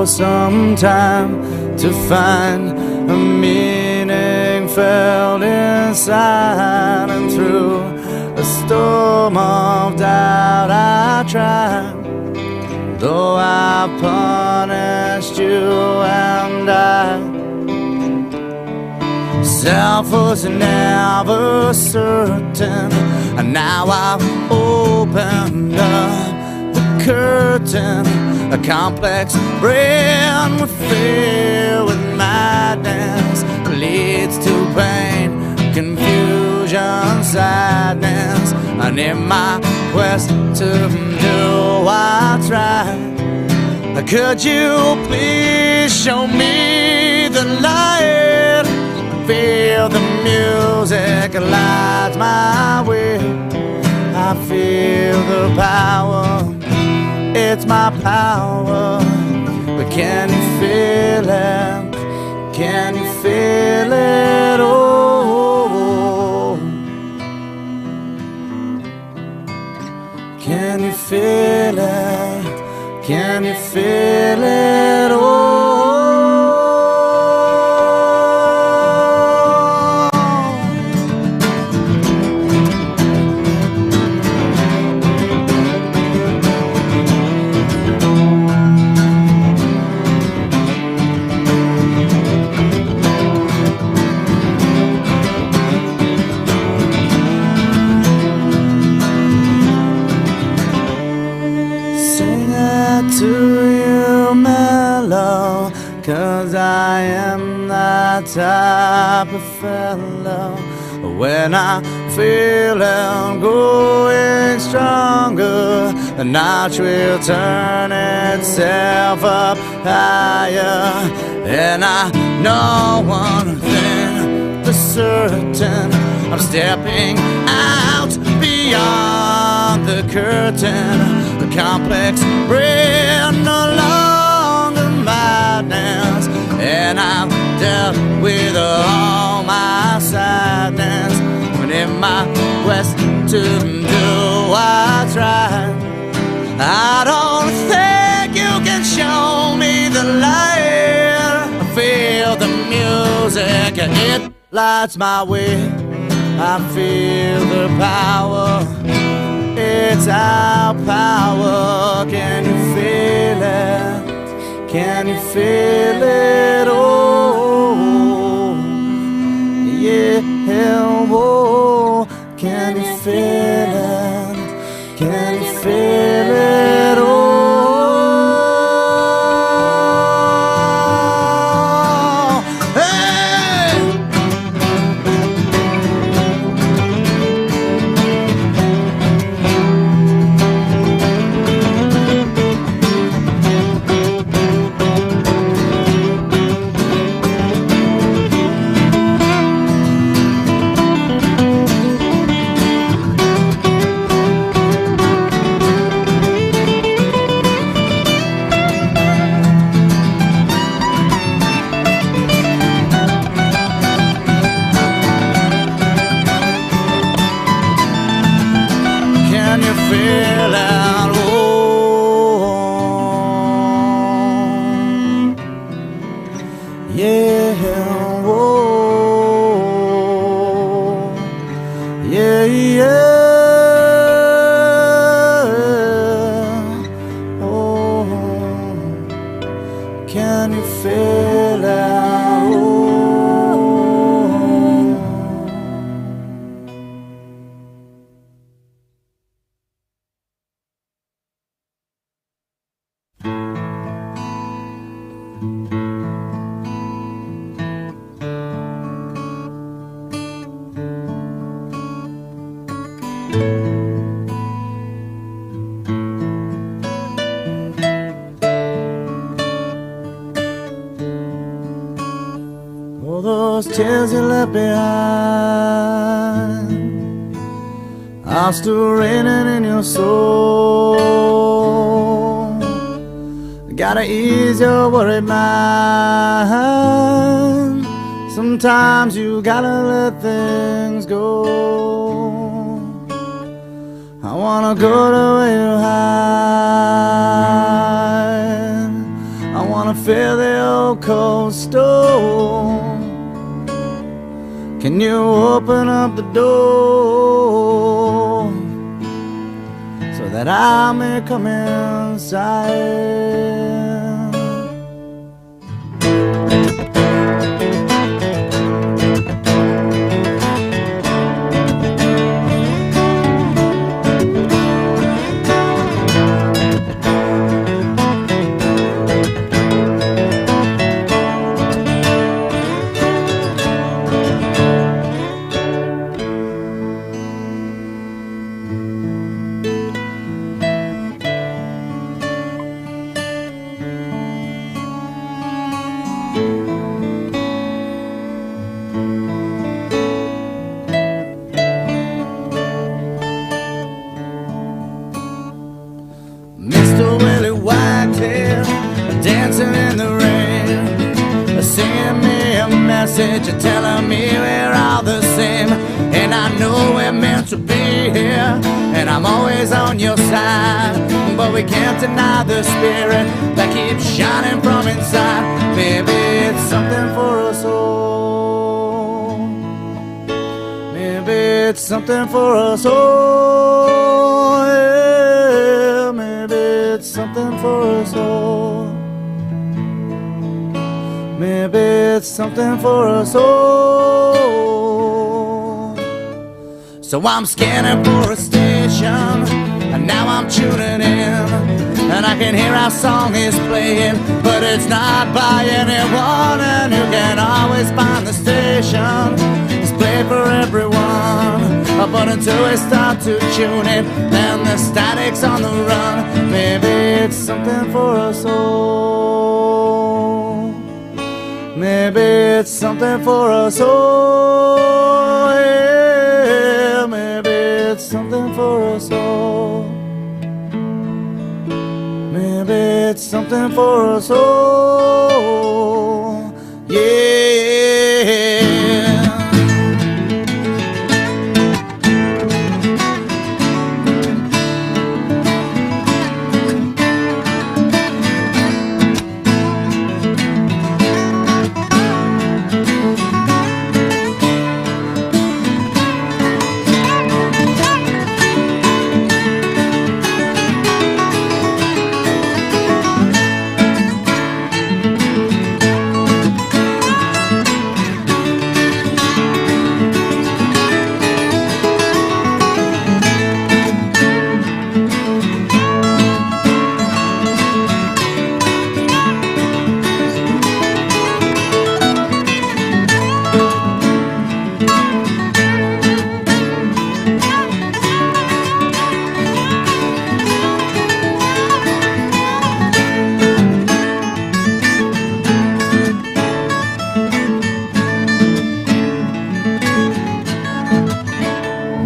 for some time to find a meaning felt inside, and through a storm of doubt I tried. Though I punished you and self was never certain, and now I've opened up the curtain. A complex brain with fear, with madness, leads to pain, confusion, sadness. And in my quest to do what's right, could you please show me the light? Feel the music lights my way. I feel the power, it's my power. But can you feel it? Can you feel it? Oh, can you feel it? Can you feel it? Oh, to you mellow, 'cause I am that type of fellow. When I feel I'm growing stronger, the notch will turn itself up higher. And I know one thing for certain, I'm stepping out beyond the curtain. The complex brain, no longer madness, and I'm dealt with all my sadness. When in my quest to do what's right, I don't think you can show me the light. I feel the music, it lights my way. I feel the power, it's our power. Can you feel it? Can you feel it? Oh, yeah, oh, can you feel it? Can you feel it? Oh, hey! Can you feel it? Oh, yeah, oh, yeah, yeah, oh, can you feel it? Oh. All those tears you left behind are still raining in your soul. Gotta ease your worried mind. Sometimes you gotta let things go. I wanna go to where you hide. I wanna fill the old cold stove? Can you open up the door so that I may come inside? Mr. Willie Whitehead, dancing in the rain, sending me a message telling me we're all the same. And I know we're meant to be here, and I'm always on your side. But we can't deny the spirit that keeps shining from inside. Maybe it's something for us all. Maybe it's something for us all. Yeah, maybe it's something for us all. Maybe it's something for us all. So I'm scanning for a station, and now I'm tuning in, and I can hear our song is playing, but it's not by anyone. And you can always find the station, it's played for everyone. But until we start to tune it, then the static's on the run. Maybe it's something for us all. Maybe it's something for us all. Yeah, maybe it's something for us all. Maybe it's something for us all. Yeah.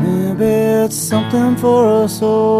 Maybe it's something for us all.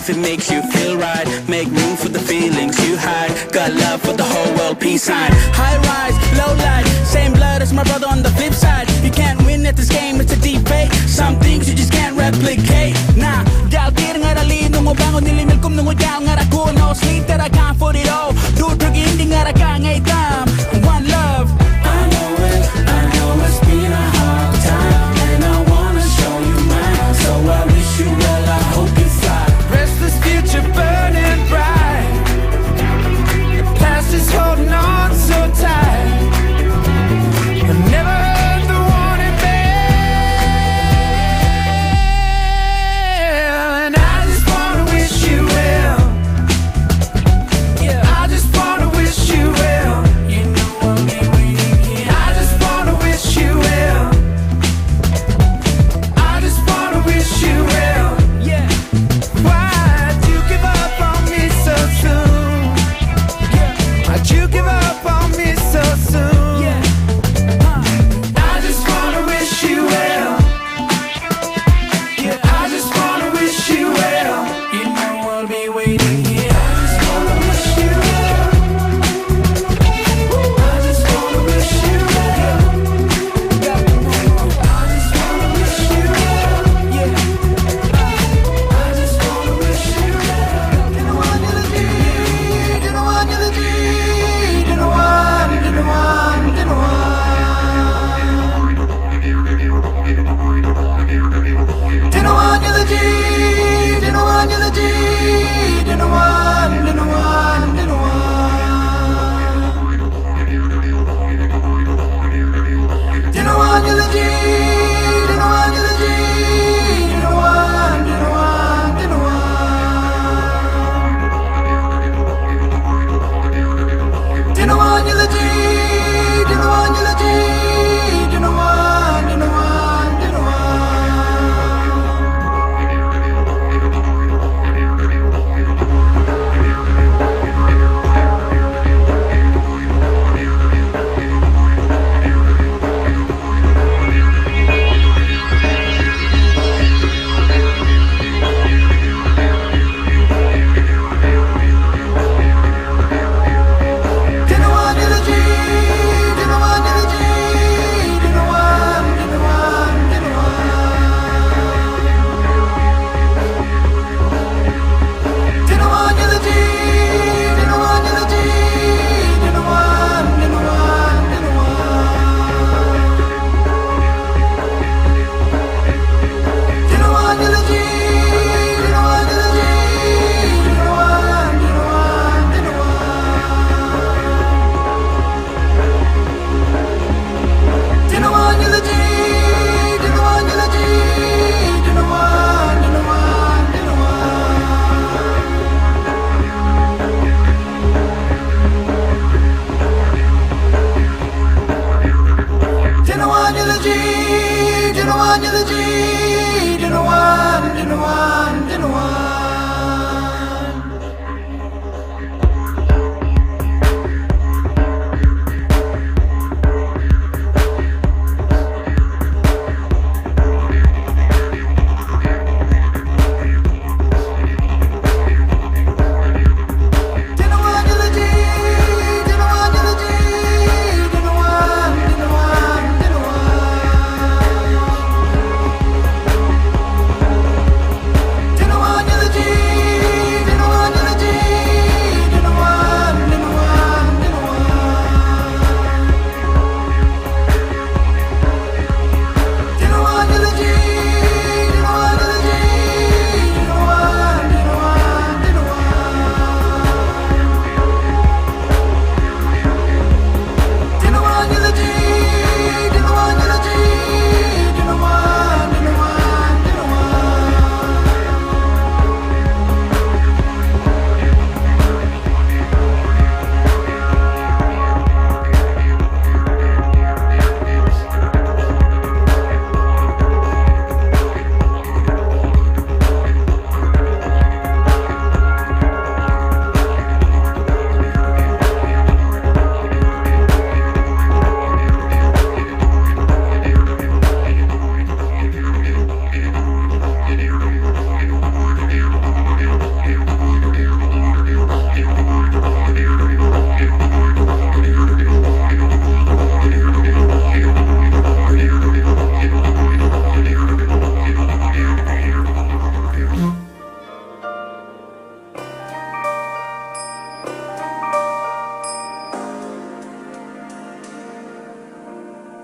if it makes you feel right. Make room for the feelings you hide. Got love for the whole world, peace sign. High rise, low light, same blood as my brother on the flip side. You can't win at this game, it's a debate. Some things you just can't replicate. Nah, gal tir nga rali nung ubangon nilimil kum nung uyaw nga rako. No sleep that I can't afford it all. Do it hindi nga raka ngay tam. One love. I know it's been a hard time, and I wanna show you mine. So I wish you well, I hope you fly. Restless future burning bright. The past is holding on so tight.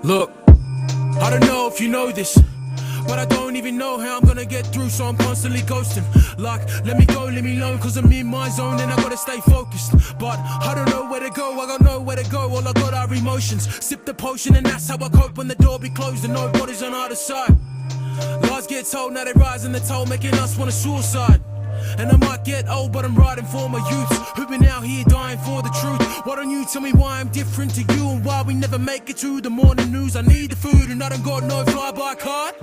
Look, I don't know if you know this, but I don't even know how I'm gonna get through, so I'm constantly ghosting. Like, let me go, let me know, cause I'm in my zone and I gotta stay focused. But I don't know where to go, I don't know where to go, all I got are emotions. Sip the potion and that's how I cope when the door be closed and nobody's on either side. Lies get told, now they rise in the toll, making us want to suicide. And I might get old, but I'm riding for my youth who've been out here dying for the truth. Why don't you tell me why I'm different to you and why we never make it to the morning news? I need the food and I don't got no fly-by card.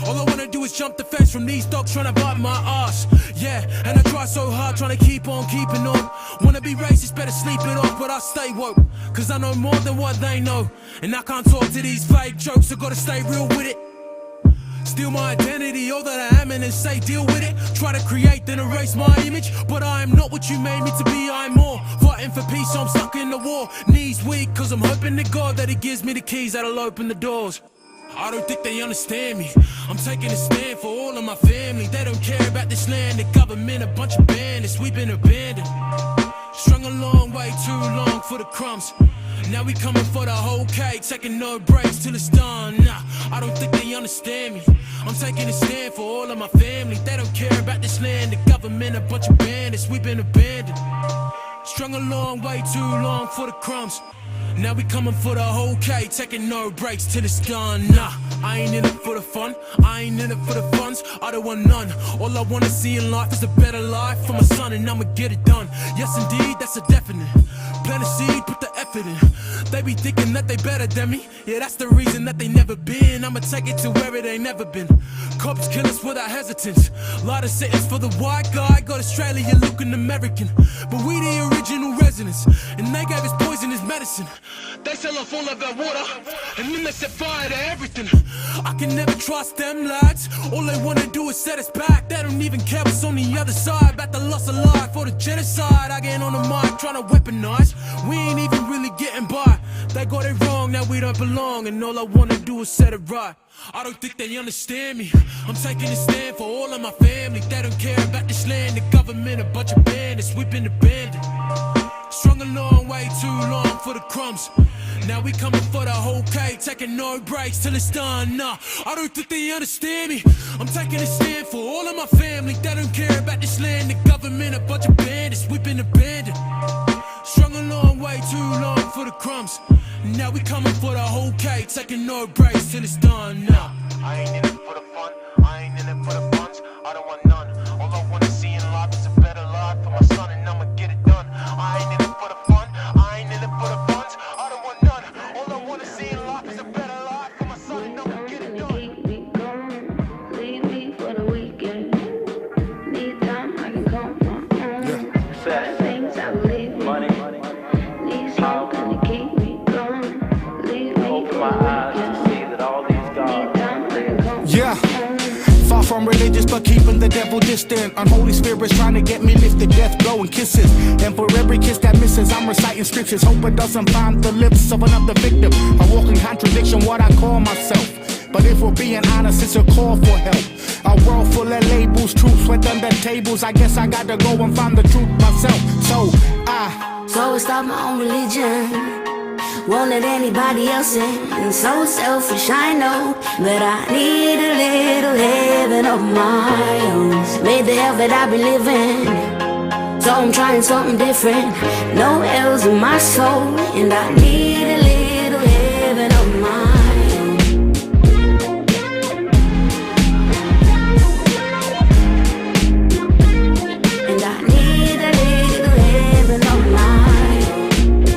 All I wanna do is jump the fence from these dogs trying to bite my ass. Yeah, and I try so hard trying to keep on keeping on. Wanna be racist, better sleep it off, but I stay woke, cause I know more than what they know. And I can't talk to these fake jokes, I gotta stay real with it. Steal my identity, all that I am, and then say deal with it. Try to create, then erase my image, but I am not what you made me to be, I'm more. Fighting for peace, so I'm stuck in the war. Knees weak, cause I'm hoping to God that he gives me the keys that'll open the doors. I don't think they understand me. I'm taking a stand for all of my family. They don't care about this land, the government, a bunch of bandits. We've been abandoned, strung a long way too long for the crumbs. Now we coming for the whole cake, taking no breaks till it's done. Nah, I don't think they understand me. I'm taking a stand for all of my family. They don't care about this land, the government, a bunch of bandits. We've been abandoned, strung a long way too long for the crumbs. Now we coming for the whole cake, taking no breaks till it's done. Nah, I ain't in it for the fun, I ain't in it for the funds, I don't want none. All I wanna see in life is a better life for my son, and I'ma get it done. Yes indeed, that's a definite. Plant a seed, put the effort in. They be thinking that they better than me. Yeah, that's the reason that they never been. I'ma take it to where it ain't never been. Cops kill us without hesitance. Lot of sentence for the white guy. Got Australia looking American, but we the original residents, and they gave us poison as medicine. They sell off all of our water, and then they set fire to everything. I can never trust them lads. All they wanna do is set us back. They don't even care what's on the other side. About the loss of life or the genocide. I get on the mic trying to weaponize. We ain't even really getting by. They got it wrong, now we don't belong, and all I wanna do is set it right. I don't think they understand me. I'm taking a stand for all of my family. They don't care about this land, the government, a bunch of bandits. We've been abandoned, strung a long way too long for the crumbs. Now we coming for the whole cake, taking no breaks till it's done. Nah, I don't think they understand me. I'm taking a stand for all of my family. They don't care about this land, the government, a bunch of bandits. We've been abandoned, strung a long way too long for the crumbs. Now we coming for the whole cake, taking no breaks till it's done. Nah, I ain't in it for the fun, I ain't in it for the funds, I don't want none. All I wanna see in life is a better life for my son, and I'ma get it done. I ain't in it for the fun, I ain't in it for the funds, I don't want none. All I wanna see in life is a better life for my son, and I'ma get it done. Keep me going, leave me for the weekend. Need time, I can come from home. Certain things I believe in. Money, Need something to keep me going. Leave me open for my the eyes weekend. to see that all these Need gods time, I can come Yeah. from home. Far from religious, but keeping the devil distant. Unholy spirits trying to get me lifted, death blowing kisses. And for every kiss that misses, I'm reciting scriptures. Hope it doesn't find the lips of another victim. A walking contradiction, what I call myself. But if we're being honest, it's a call for help. A world full of labels, truth swept under tables. I guess I gotta go and find the truth myself. So I start my own religion. Won't let anybody else in. And so selfish, I know, but I need a little heaven of my own. Made the hell that I be living, so I'm trying something different. No L's in my soul, and I need a little heaven of my own. And I need a little heaven of my own.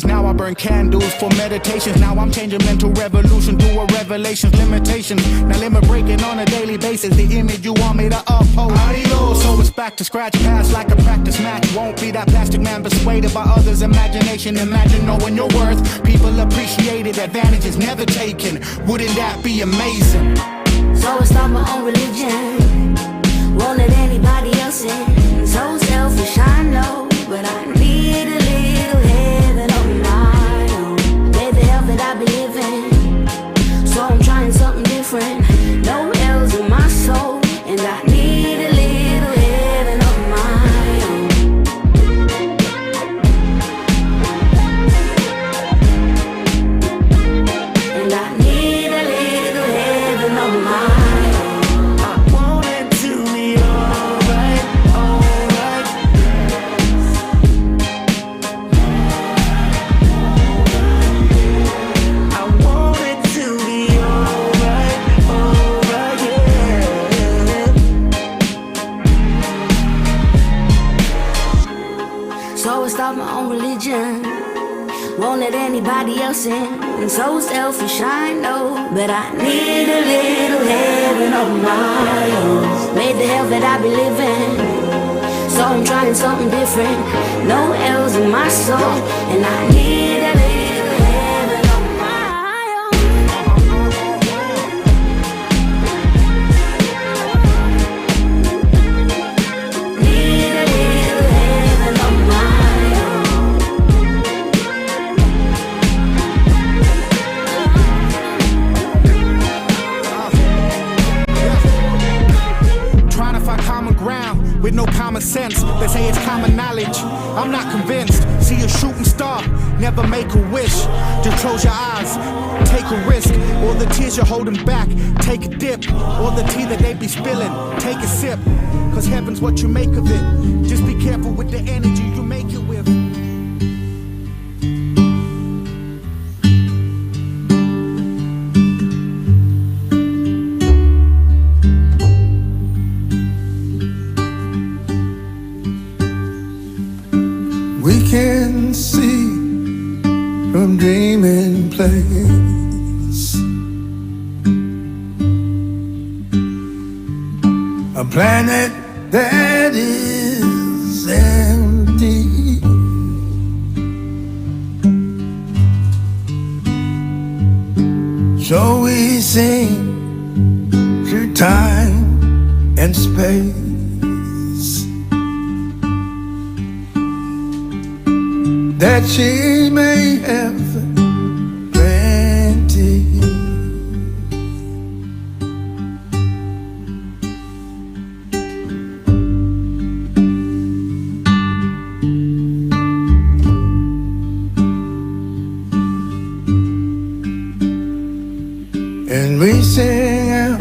now I burn candles for meditations. Now I'm changing mental revolution to a revelations, limitations. Now limit breaking on a daily basis. The image you want me to uphold. Adios. So it's back to scratch past like a practice match. Won't be that plastic man persuaded by others' imagination. Imagine knowing your worth. People appreciate it. Advantage is never taken. Wouldn't that be amazing? So I start my own religion. Won't let anybody else in. So selfish, I know, but I need a little heaven of my own. Made the hell that I be living, so I'm trying something different. No L's in my soul, and I need a religion. Won't let anybody else in. And so selfish, I know, but I need a little heaven of my own. Made the hell that I be living, so I'm trying something different. No L's in my soul, and I need a little heaven of my own. Need a little heaven of my own. Trying to find common ground with no common sense. They say it's common knowledge. I'm not convinced. See a shooting star, never make a wish. Just close your eyes, take a risk. All the tears you're holding back, take a dip. All the tea that they be spilling, take a sip. Cause heaven's what you make of it. Just be careful with the energy you make it with. We can see from dreaming place a planet that is empty. So we sing through time and space. That she may have plenty. And we sing out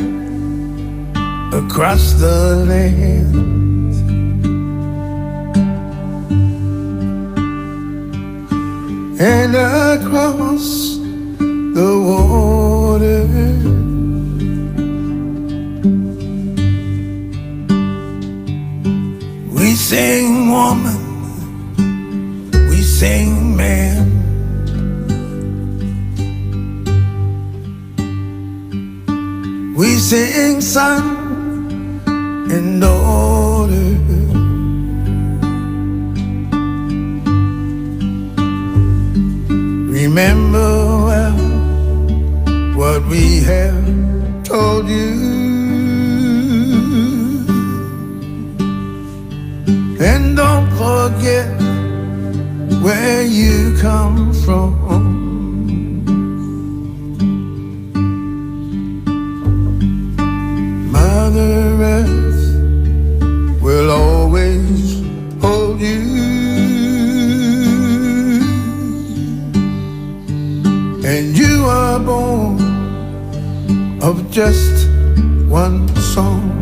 across the land. And across the water, we sing woman, we sing man. We sing son and daughter. Remember well what we have told you, and don't forget where you come from. Mother Earth will always hold you. And you are born of just one song.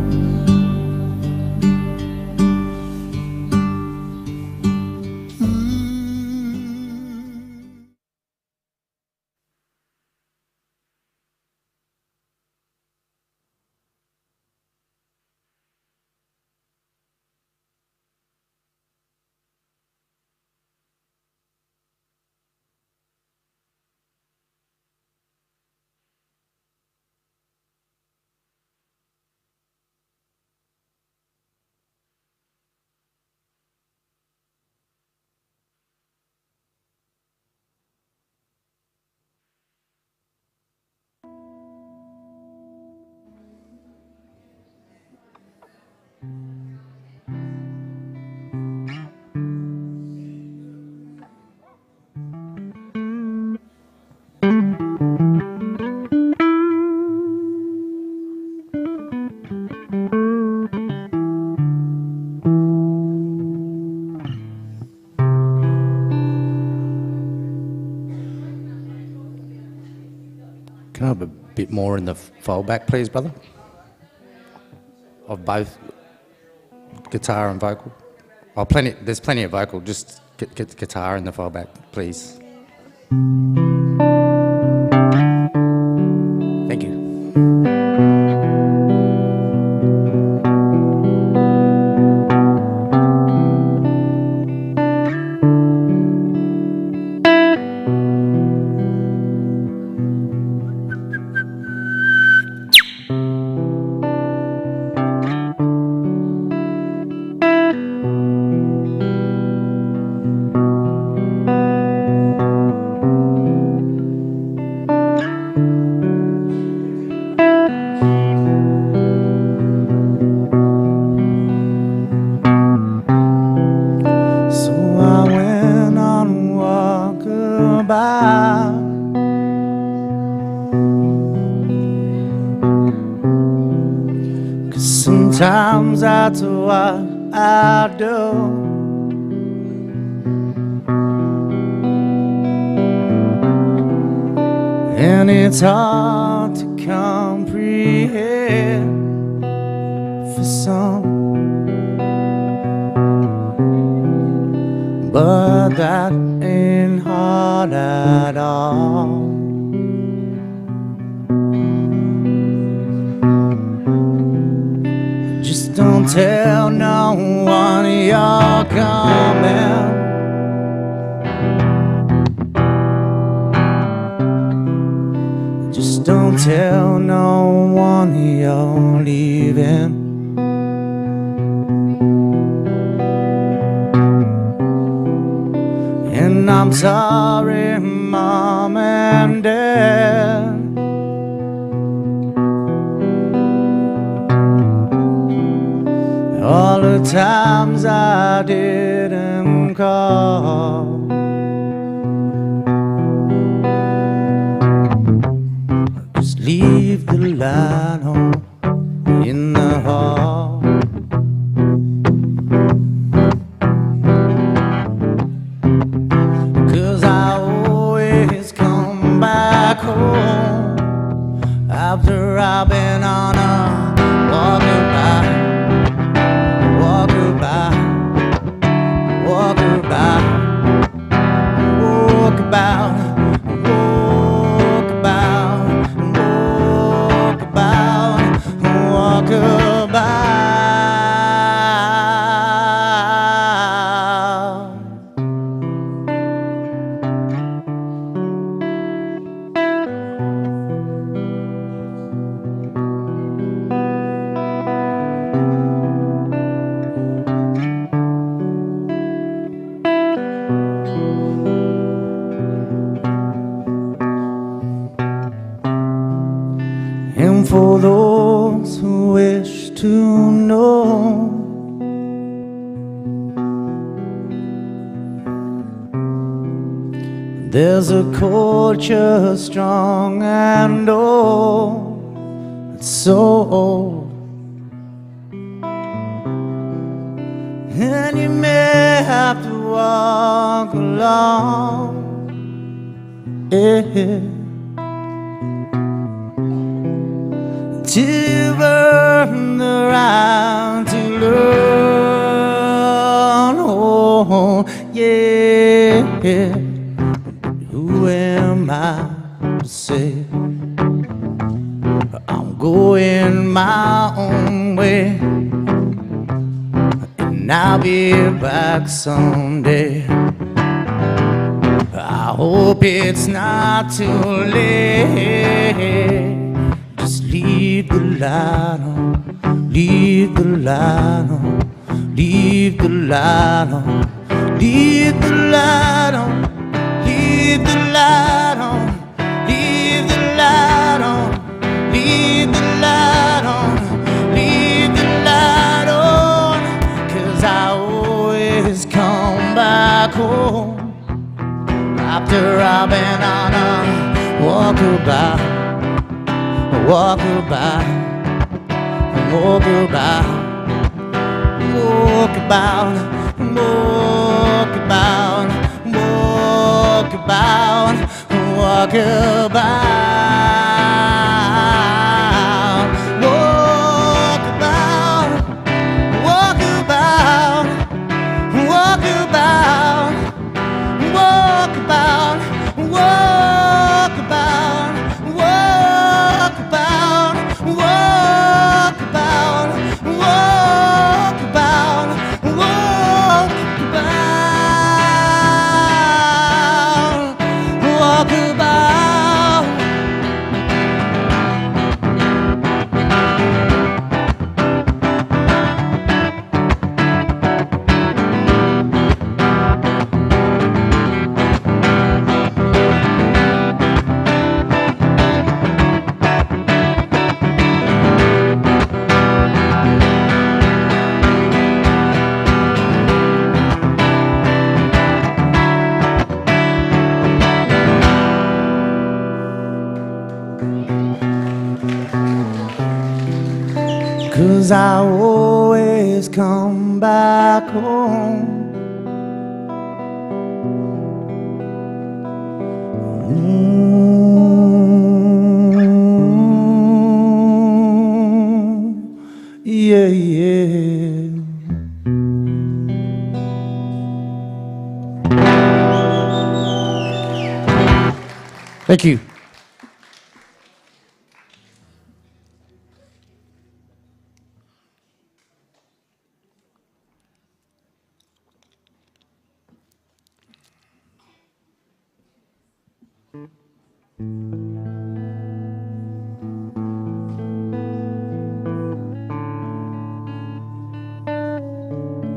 Can I have a bit more in the fold-back, please, brother? Of both guitar and vocal. Oh, there's plenty of vocal, just get guitar in the fold-back, please. Thank you. that's what I do. And it's hard to comprehend for some, but that ain't hard at all. Just don't tell no one you're coming. Just don't tell no one you're leaving. And I'm sorry, Mom and Dad. All the times I didn't call. Just leave the light on in the hall. Cause I always come back home after I've been on a walkabout, walkabout, walkabout, walkabout, walkabout. And for those who wish to know, there's a culture strong and old, it's so old. And you may have to walk along, yeah, to burn the right to learn. Oh, yeah. Who am I to say I'm going my own way, and I'll be back someday? I hope it's not too late. Just leave the light on, leave the light on, leave the light on, leave the light on, leave the light on, leave the light on, leave the light on, leave the light on. 'Cause I always come back home after I've been on a walkabout, walkabout, walkabout, walkabout, walkabout, walkabout, walkabout, walkabout, walkabout, walkabout, walkabout, walkabout, walkabout, walkabout, walkabout, walkabout, walkabout. Cause I always come back home. Yeah, yeah. Thank you.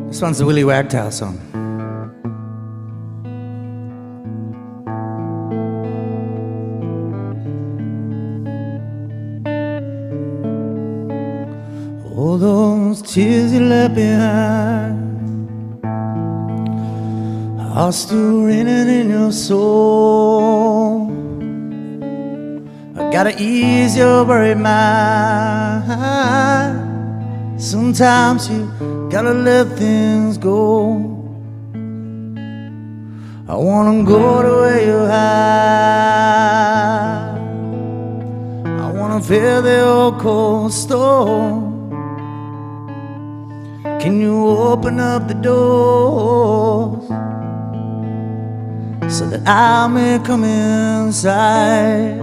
This one's the Willie Wagtail song. All those tears you left behind are still raining in your soul. I gotta ease your worried mind. Sometimes you gotta let things go. I wanna go to where you hide. I wanna feel the old cold storm. Can you open up the doors so that I may come inside?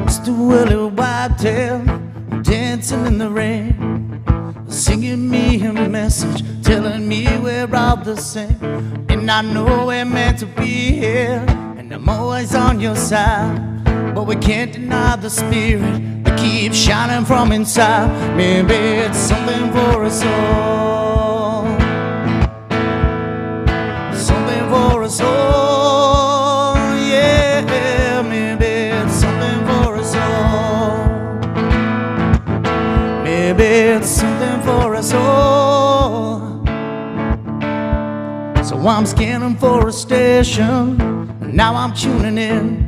Mr. Willie Whitetail, dancing in the rain, singing me a message, telling me we're all the same. And I know we're meant to be here, and I'm always on your side. But we can't deny the spirit that keeps shining from inside. Maybe it's something for us all, something for us all. Yeah, maybe it's something for us all. Maybe it's something for us all. So I'm scanning for a station, and now I'm tuning in,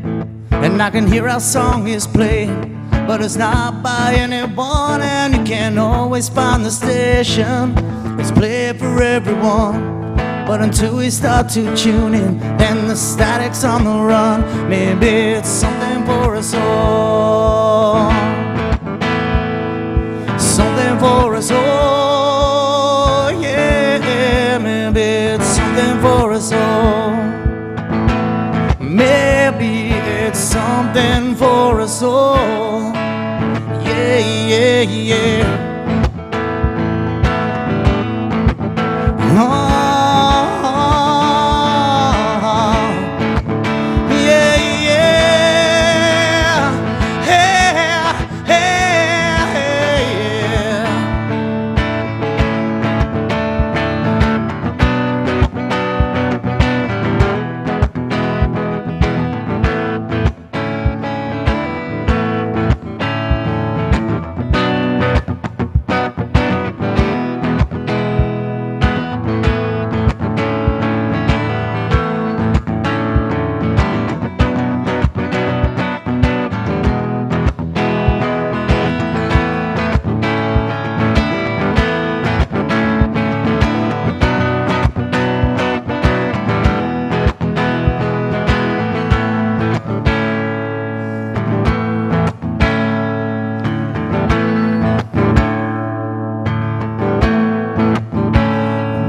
and I can hear our song is playing, but it's not by anyone, and you can't always find the station. It's played for everyone, but until we start to tune in, then the static's on the run. Maybe it's something for us all, something for us all. Yeah, maybe it's something for us all. Maybe it's something for us all. Yeah, yeah, yeah. Oh, yeah, yeah. Hey, hey, hey, yeah.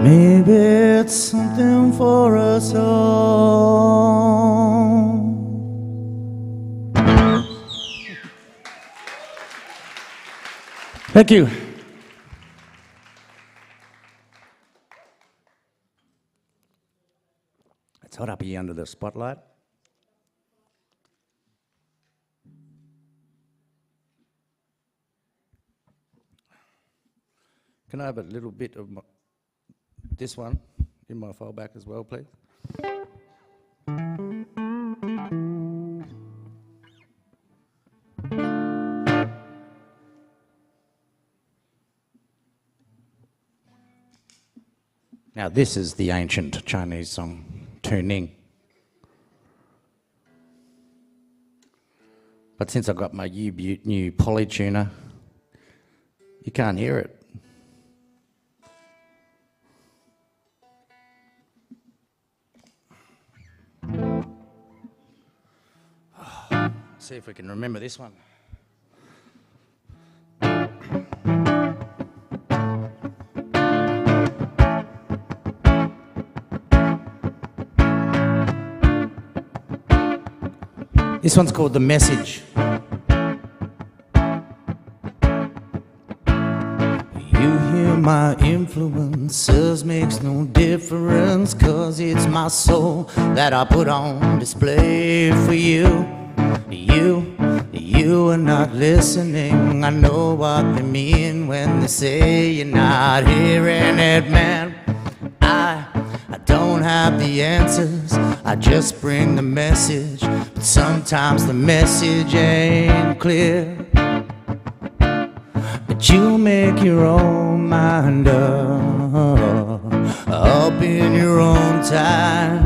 Maybe it's something for us all. Thank you. It's hot up here under the spotlight. Can I have a little bit of this one in my file back as well, please? Now this is the ancient Chinese song, Tuning. But since I've got my new polytuner, you can't hear it. See if we can remember this one. This one's called The Message. You hear my influences, makes no difference, 'cause it's my soul that I put on display for you. You are not listening. I know what they mean when they say you're not hearing it, man. I don't have the answers, I just bring the message. But sometimes the message ain't clear. But you make your own mind up in your own time.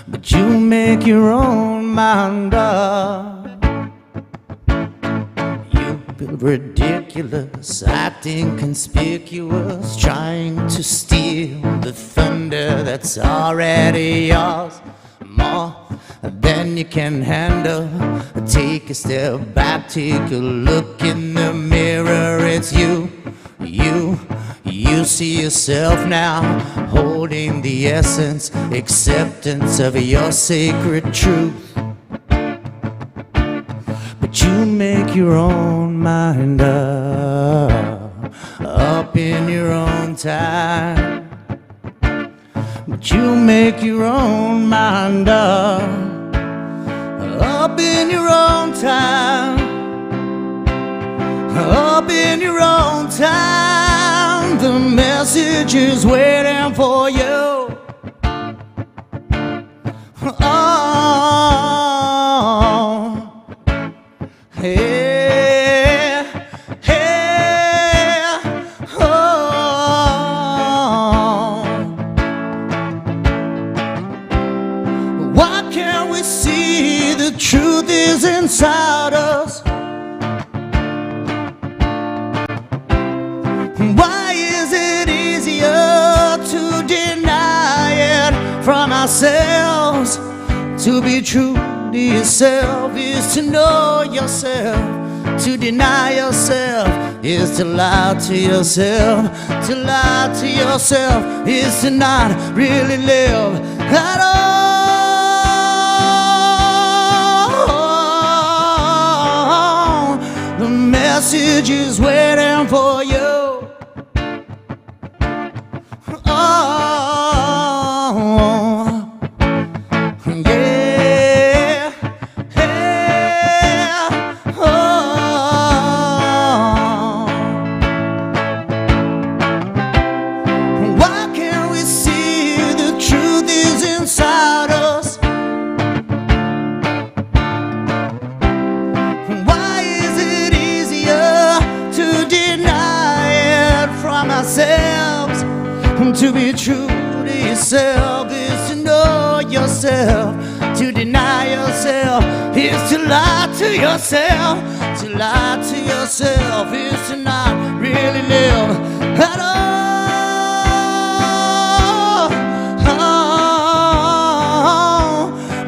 But you make your own mind up. You build ridiculous, acting conspicuous, trying to steal the thunder that's already yours. More than you can handle. Take a step back, take a look in the mirror. It's you see yourself now, holding the essence, acceptance of your sacred truth. But you make your own mind up in your own time. But you make your own mind up in your own time. Up in your own time. The message is waiting for you. Oh, hey, hey, oh. Why can't we see the truth is inside us? Why is it easier to deny it from ourselves? To be true to yourself is to know yourself. To deny yourself is to lie to yourself. To lie to yourself is to not really live at all. The message is waiting for you. To be true to yourself is to know yourself. To deny yourself is to lie to yourself. To lie to yourself is to not really live at all.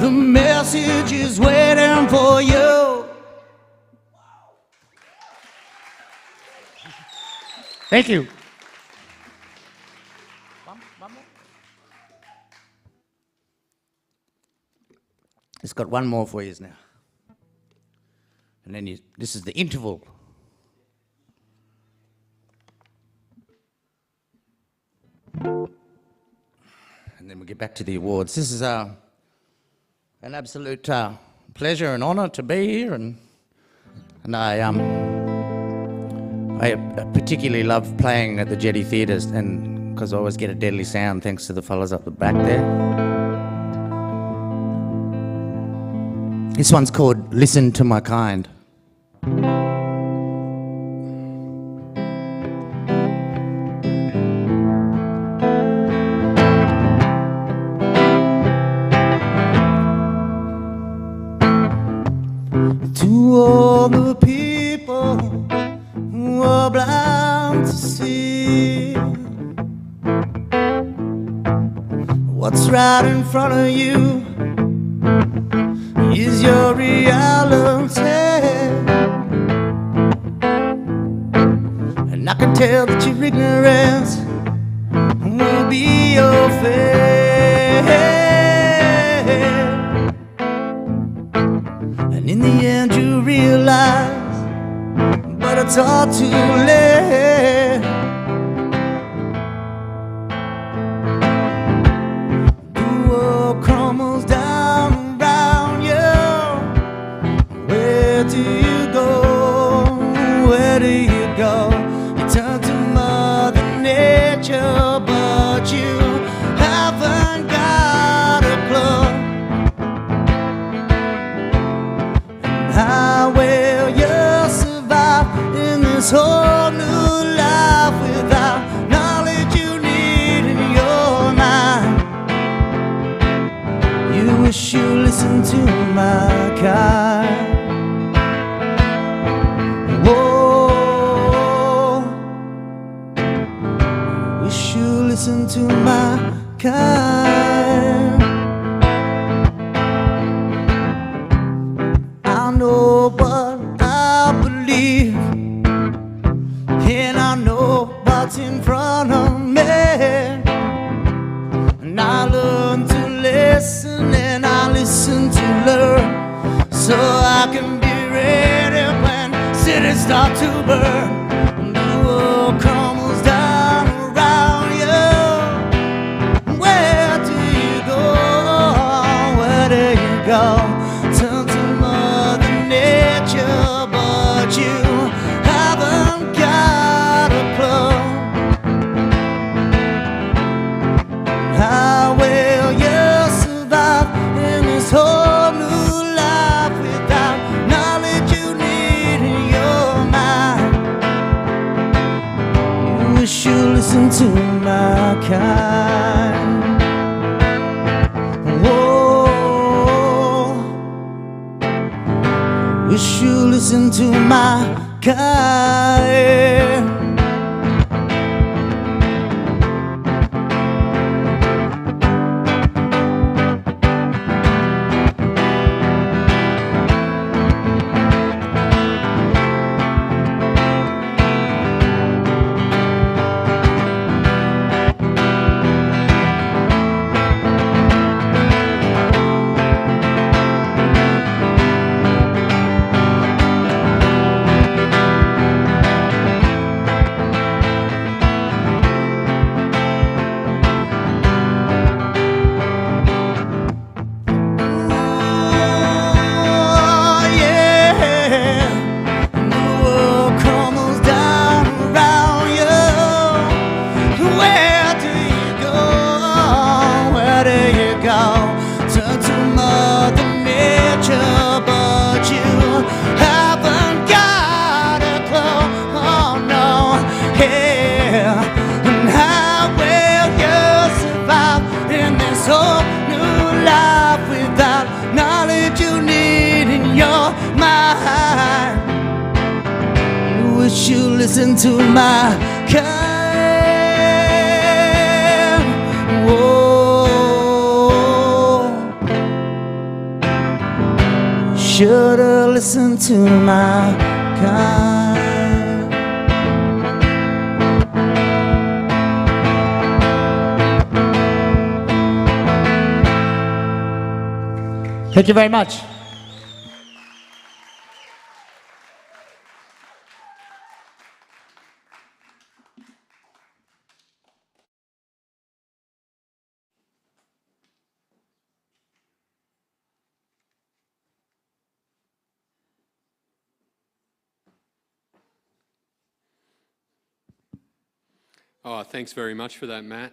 The message is waiting for you. Thank you. It's got one more for you now. And then this is the interval. and then we'll get back to the awards. This is an absolute pleasure and honour to be here, and I particularly love playing at the Jetty Theatre, and because I always get a deadly sound thanks to the fellas up the back there. This one's called Listen to My Kind. To all the people who are blind to see what's right in front of you is your reality, and I can tell that your ignorance will be your fate. And in the end you realize, but it's all too late. The world crumbles down around you. Where do you go? Where do you go? You turn to Mother Nature, but you haven't got a clue. How will you survive in this whole new life without knowledge you need in your mind? You wish you listened to my kind. Whoa, wish you listened to my kind. I know what I believe, and I know what's in front of me, and I learn to listen, and I listen to learn, so I can be ready when cities start to burn. The world crumbles down around you. Where do you go? Where do you go? Turn to Mother Nature, but you haven't got a clue. How will you survive in this whole new life without knowledge you need in your mind? You wish you listened to my kind. Whoa, wish you listened to my kind. Listen to my kind. Whoa, should've listened to my kind. Thank you very much. Oh, thanks very much for that, Matt.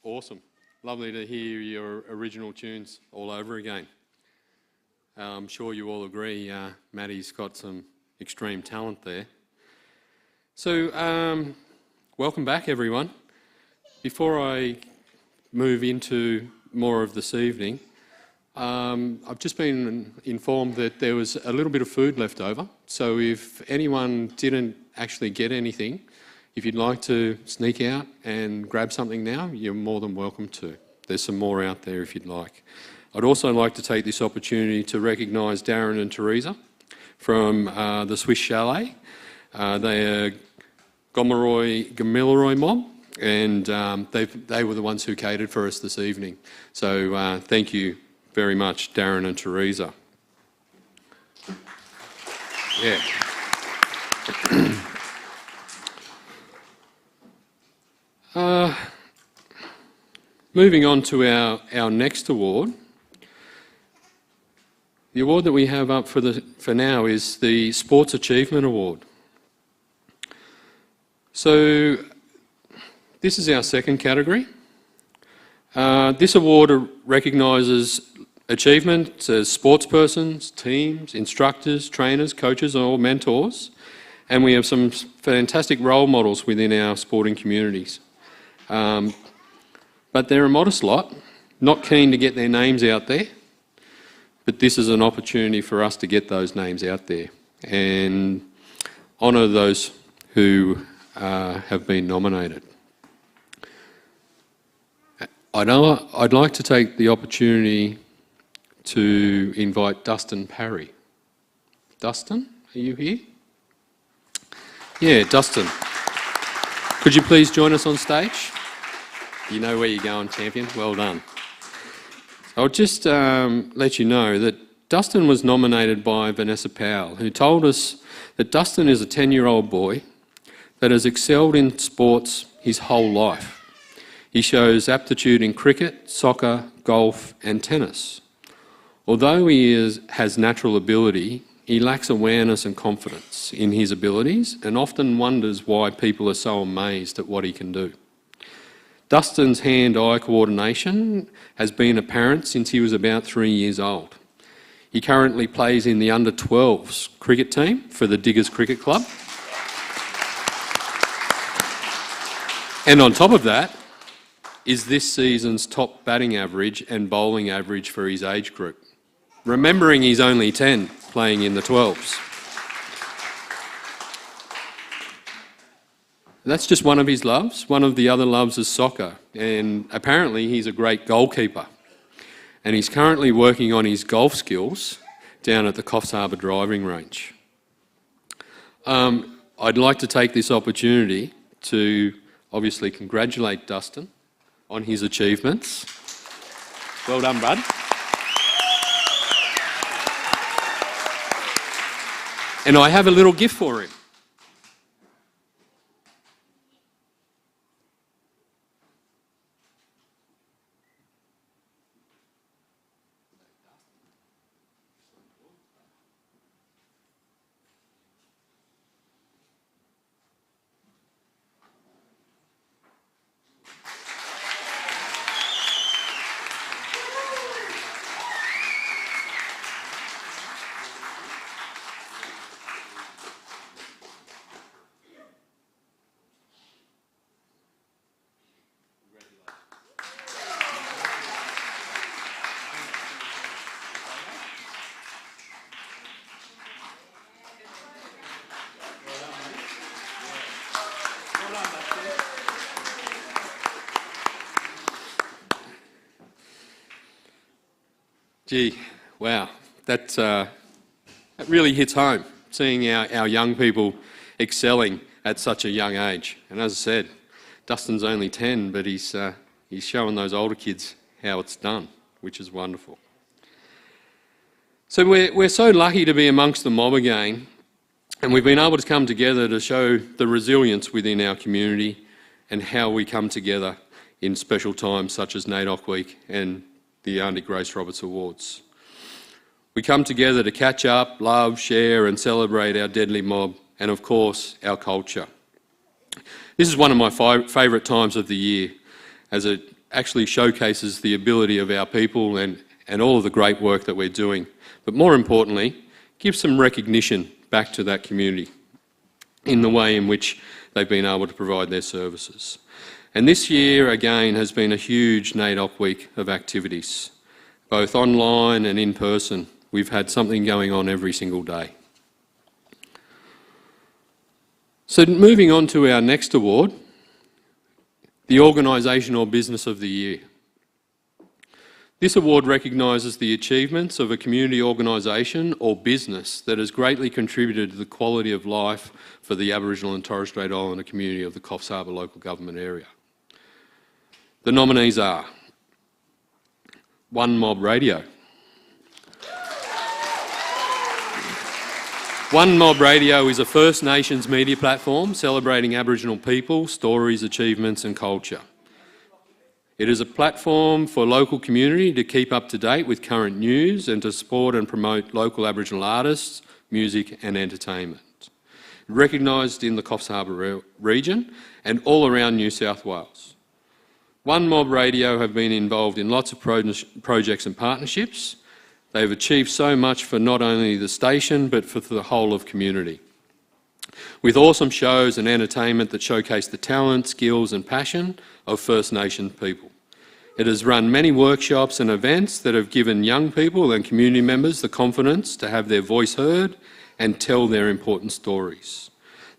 Awesome. Lovely to hear your original tunes all over again. I'm sure you all agree Matty's got some extreme talent there. So, welcome back, everyone. Before I move into more of this evening, I've just been informed that there was a little bit of food left over. So if anyone didn't actually get anything, if you'd like to sneak out and grab something now, you're more than welcome to. There's some more out there if you'd like. I'd also like to take this opportunity to recognise Darren and Teresa from the Swiss Chalet. They are Gamilaroi mob, and they were the ones who catered for us this evening. So thank you very much, Darren and Teresa. Yeah. Moving on to our next award. The award that we have up for now is the Sports Achievement Award. So this is our second category. This award recognises achievement as sportspersons, teams, instructors, trainers, coaches or mentors, and we have some fantastic role models within our sporting communities. But they're a modest lot, not keen to get their names out there, but this is an opportunity for us to get those names out there and honour those who have been nominated. I'd like to take the opportunity to invite Dustin Parry. Dustin, are you here? Yeah, Dustin. Could you please join us on stage? You know where you're going, champion. Well done. I'll just let you know that Dustin was nominated by Vanessa Powell, who told us that Dustin is a 10-year-old boy that has excelled in sports his whole life. He shows aptitude in cricket, soccer, golf and tennis. Although he has natural ability, he lacks awareness and confidence in his abilities and often wonders why people are so amazed at what he can do. Dustin's hand-eye coordination has been apparent since he was about 3 years old. He currently plays in the under-12s cricket team for the Diggers Cricket Club. And on top of that is this season's top batting average and bowling average for his age group. Remembering he's only 10, playing in the 12s. That's just one of his loves. One of the other loves is soccer, and apparently he's a great goalkeeper. And he's currently working on his golf skills down at the Coffs Harbour driving range. I'd like to take this opportunity to obviously congratulate Dustin on his achievements. Well done, bud. And I have a little gift for him. Gee, wow, that really hits home, seeing our young people excelling at such a young age. And as I said, Dustin's only 10, but he's showing those older kids how it's done, which is wonderful. So we're so lucky to be amongst the mob again, and we've been able to come together to show the resilience within our community and how we come together in special times such as NAIDOC Week and the Auntie Grace Roberts Awards. We come together to catch up, love, share and celebrate our deadly mob and of course our culture. This is one of my favourite times of the year, as it actually showcases the ability of our people and all of the great work that we're doing. But more importantly, gives some recognition back to that community in the way in which they've been able to provide their services. And this year, again, has been a huge NAIDOC week of activities, both online and in person. We've had something going on every single day. So moving on to our next award, the Organisation or Business of the Year. This award recognises the achievements of a community organisation or business that has greatly contributed to the quality of life for the Aboriginal and Torres Strait Islander community of the Coffs Harbour local government area. The nominees are One Mob Radio. One Mob Radio is a First Nations media platform celebrating Aboriginal people, stories, achievements and culture. It is a platform for local community to keep up to date with current news and to support and promote local Aboriginal artists, music and entertainment. Recognised in the Coffs Harbour region and all around New South Wales. One Mob Radio have been involved in lots of projects and partnerships. They've achieved so much for not only the station but for the whole of community. With awesome shows and entertainment that showcase the talent, skills and passion of First Nation people. It has run many workshops and events that have given young people and community members the confidence to have their voice heard and tell their important stories.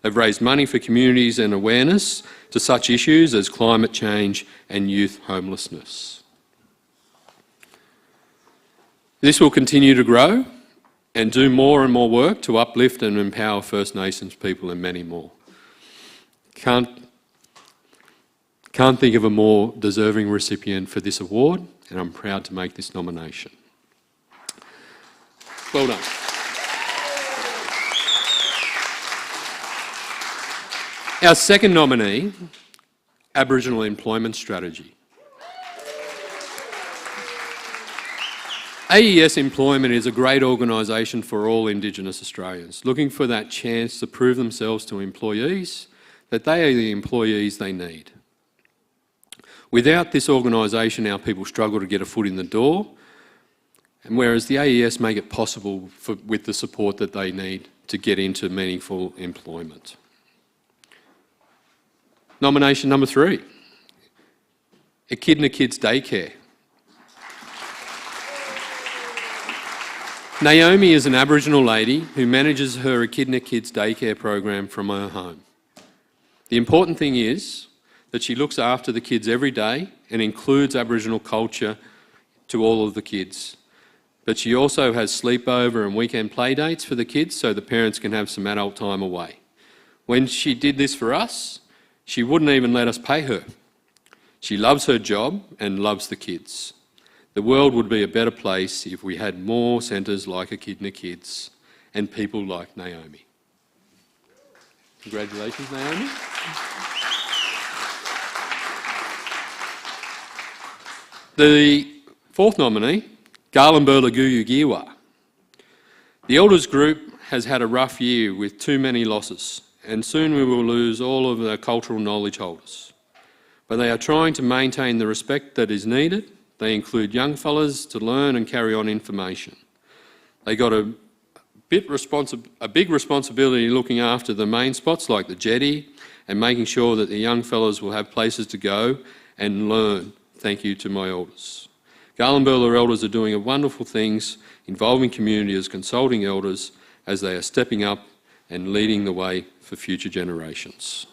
They've raised money for communities and awareness to such issues as climate change and youth homelessness. This will continue to grow and do more and more work to uplift and empower First Nations people and many more. Can't think of a more deserving recipient for this award, and I'm proud to make this nomination. Well done. Our second nominee, Aboriginal Employment Strategy. AES Employment is a great organisation for all Indigenous Australians, looking for that chance to prove themselves to employees that they are the employees they need. Without this organisation, our people struggle to get a foot in the door, and whereas the AES make it possible with the support that they need to get into meaningful employment. Nomination number 3, Echidna Kids Daycare. Naomi is an Aboriginal lady who manages her Echidna Kids Daycare program from her home. The important thing is that she looks after the kids every day and includes Aboriginal culture to all of the kids. But she also has sleepover and weekend play dates for the kids so the parents can have some adult time away. When she did this for us, she wouldn't even let us pay her. She loves her job and loves the kids. The world would be a better place if we had more centres like Echidna Kids and people like Naomi. Congratulations, Naomi. The fourth nominee, Garlamburla Guyugiwa. The Elders Group has had a rough year with too many losses, and soon we will lose all of the cultural knowledge holders. But they are trying to maintain the respect that is needed. They include young fellas to learn and carry on information. They got a big responsibility looking after the main spots like the jetty and making sure that the young fellas will have places to go and learn. Thank you to my elders. Garlamburla elders are doing wonderful things involving community as consulting elders as they are stepping up and leading the way for future generations.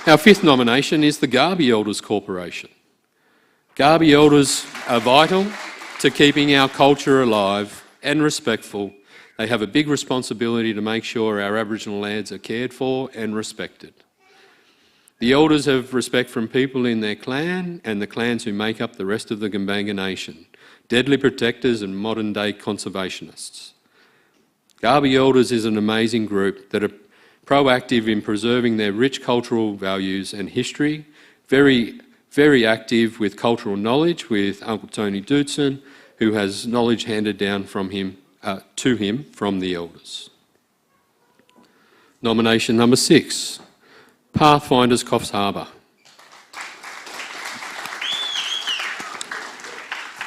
Our fifth nomination is the Garby Elders Corporation. Garby Elders are vital to keeping our culture alive and respectful. They have a big responsibility to make sure our Aboriginal lands are cared for and respected. The Elders have respect from people in their clan and the clans who make up the rest of the Gumbaynggirr Nation, deadly protectors and modern-day conservationists. Garby Elders is an amazing group that are proactive in preserving their rich cultural values and history, very active with cultural knowledge with Uncle Tony Dootson, who has knowledge handed down from him to him from the elders. Nomination number 6, Pathfinders Coffs Harbour.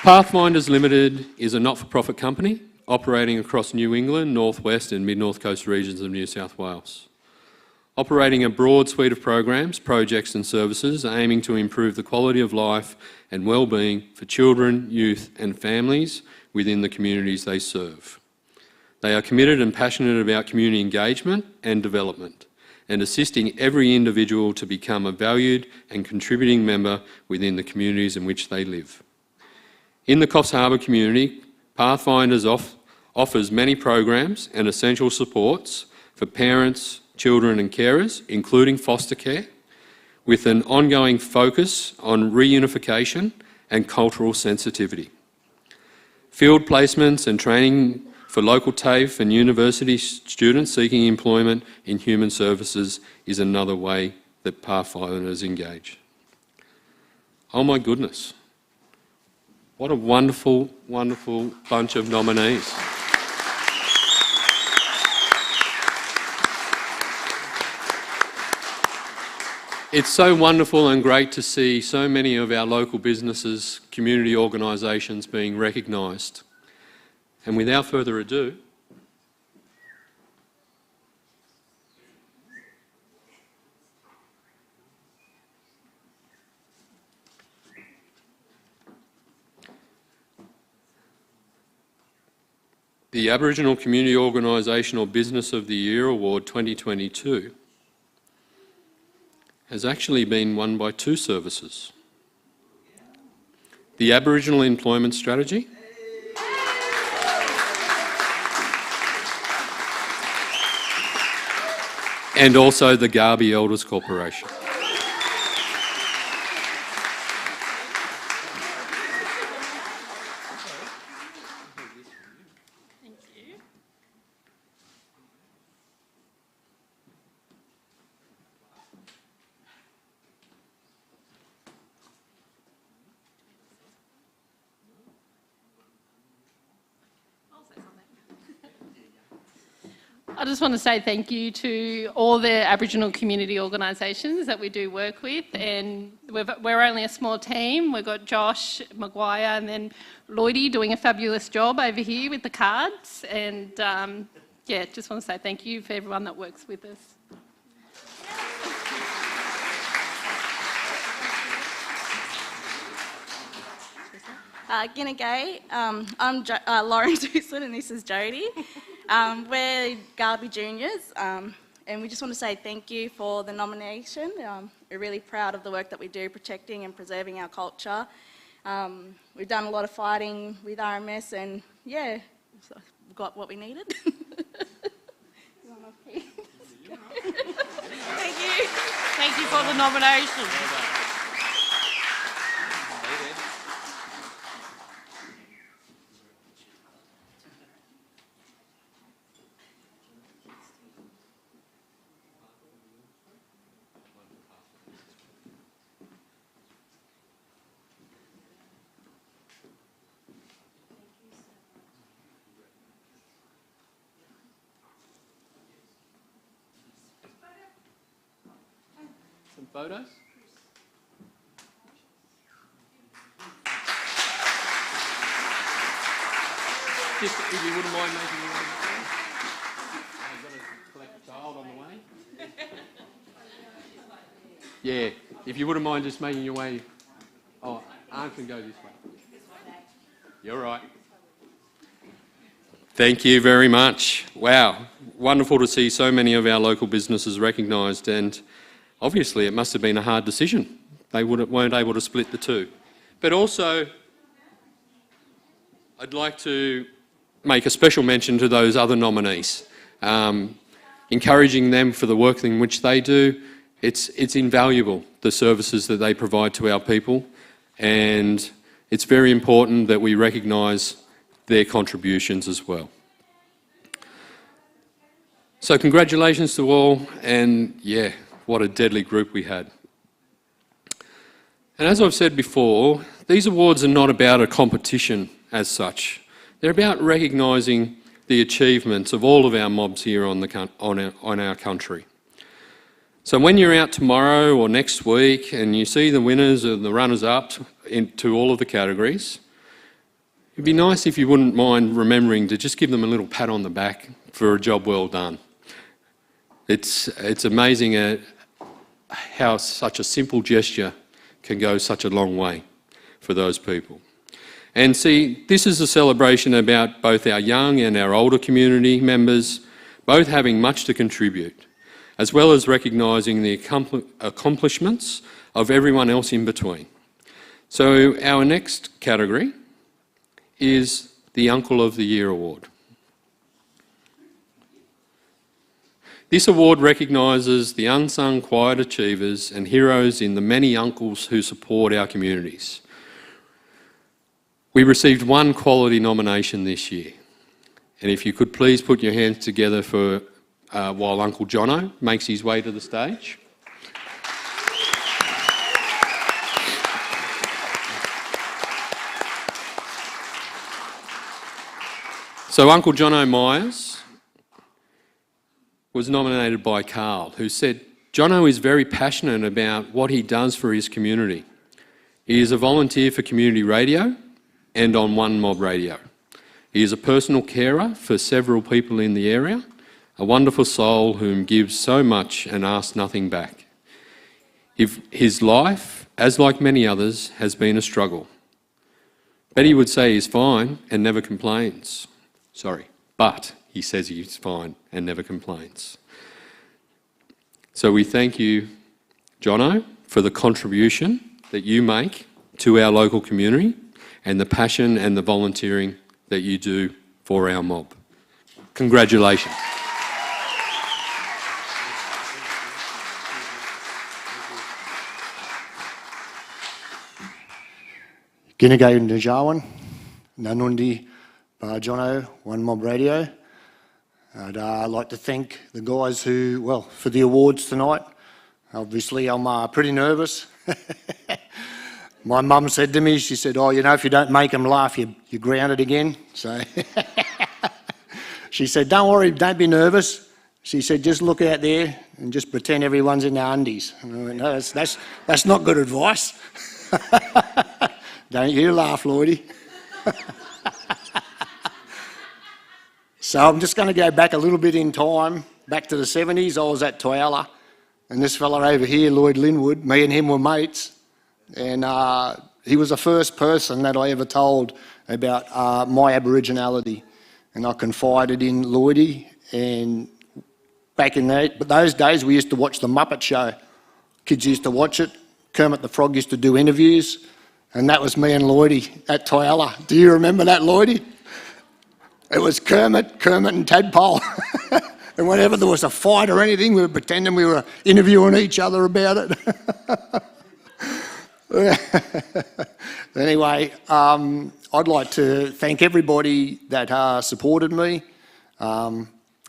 Pathfinders Limited is a not-for-profit company operating across New England, North West and Mid-North Coast regions of New South Wales. Operating a broad suite of programs, projects and services aiming to improve the quality of life and well-being for children, youth and families within the communities they serve. They are committed and passionate about community engagement and development and assisting every individual to become a valued and contributing member within the communities in which they live. In the Coffs Harbour community, Pathfinders offers many programs and essential supports for parents, children and carers, including foster care, with an ongoing focus on reunification and cultural sensitivity. Field placements and training for local TAFE and university students seeking employment in human services is another way that Pathfinders engage. Oh my goodness, what a wonderful, wonderful bunch of nominees. It's so wonderful and great to see so many of our local businesses, community organisations being recognised. And without further ado, the Aboriginal Community Organisation or Business of the Year Award 2022 has actually been won by 2 services. The Aboriginal Employment Strategy and also the Garby Elders Corporation. I just want to say thank you to all the Aboriginal community organisations that we do work with, and we're only a small team. We've got Josh Maguire and then Lloydie doing a fabulous job over here with the cards, and yeah, just want to say thank you for everyone that works with us. G'day, I'm Lauren Doosan and this is Jodie. We're Garby Juniors and we just want to say thank you for the nomination. We're really proud of the work that we do protecting and preserving our culture. We've done a lot of fighting with RMS and yeah, we've got what we needed. Thank you. Thank you for the nomination. Some photos? Just if you wouldn't mind making your way this way. I've got to collect a child on the way. Yeah, if you wouldn't mind just making your way. Oh, Aunt can go this way. You're right. Thank you very much. Wow, wonderful to see so many of our local businesses recognised, and obviously it must have been a hard decision. They weren't able to split the two. But also, I'd like to make a special mention to those other nominees, encouraging them for the work in which they do. It's invaluable, the services that they provide to our people, and it's very important that we recognise their contributions as well. So congratulations to all, and yeah, what a deadly group we had. And as I've said before, these awards are not about a competition as such. They're about recognising the achievements of all of our mobs here on our country. So when you're out tomorrow or next week and you see the winners and the runners-up into all of the categories, it'd be nice if you wouldn't mind remembering to just give them a little pat on the back for a job well done. It's amazing how such a simple gesture can go such a long way for those people. And see, this is a celebration about both our young and our older community members, both having much to contribute, as well as recognising the accomplishments of everyone else in between. So our next category is the Uncle of the Year Award. This award recognises the unsung quiet achievers and heroes in the many uncles who support our communities. We received one quality nomination this year, and if you could please put your hands together for while Uncle Jono makes his way to the stage. So Uncle Jono Myers was nominated by Carl, who said, "Jono is very passionate about what he does for his community. He is a volunteer for community radio and on One Mob Radio. He is a personal carer for several people in the area, a wonderful soul whom gives so much and asks nothing back. His life, as like many others, has been a struggle. Betty would say he's fine and never complains. But he says he's fine and never complains." So we thank you, Jono, for the contribution that you make to our local community and the passion and the volunteering that you do for our mob. Congratulations. Ginagay Najawan, Nanundi Jono, One Mob Radio. I'd like to thank the guys who, well, for the awards tonight. Obviously, I'm pretty nervous. My mum said to me, she said, "Oh, you know, if you don't make them laugh, you're grounded again." So she said, "Don't worry, don't be nervous." She said, "Just look out there and just pretend everyone's in their undies." And I went, "No, that's not good advice." Don't you laugh, Lloydie. So I'm just going to go back a little bit in time, back to the 70s. I was at Toyalla, and this fella over here, Lloyd Linwood, me and him were mates, and he was the first person that I ever told about my Aboriginality, and I confided in Lloydie. And back in those days, we used to watch the Muppet Show. Kids used to watch it. Kermit the Frog used to do interviews, and that was me and Lloydie at Toyalla. Do you remember that, Lloydie? It was Kermit and Tadpole. And whenever there was a fight or anything, we were pretending we were interviewing each other about it. Anyway, I'd like to thank everybody that supported me,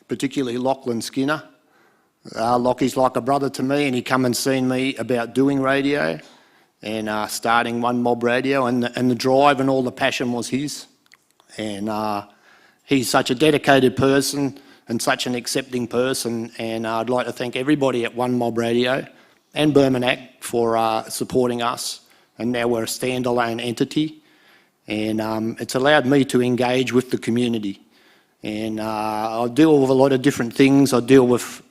particularly Lachlan Skinner. Lockie's like a brother to me, and he come and seen me about doing radio and starting One Mob Radio, and the drive and all the passion was his. And he's such a dedicated person and such an accepting person, and I'd like to thank everybody at One Mob Radio and Berminac for supporting us, and now we're a standalone entity, and it's allowed me to engage with the community. And I deal with a lot of different things. I deal with,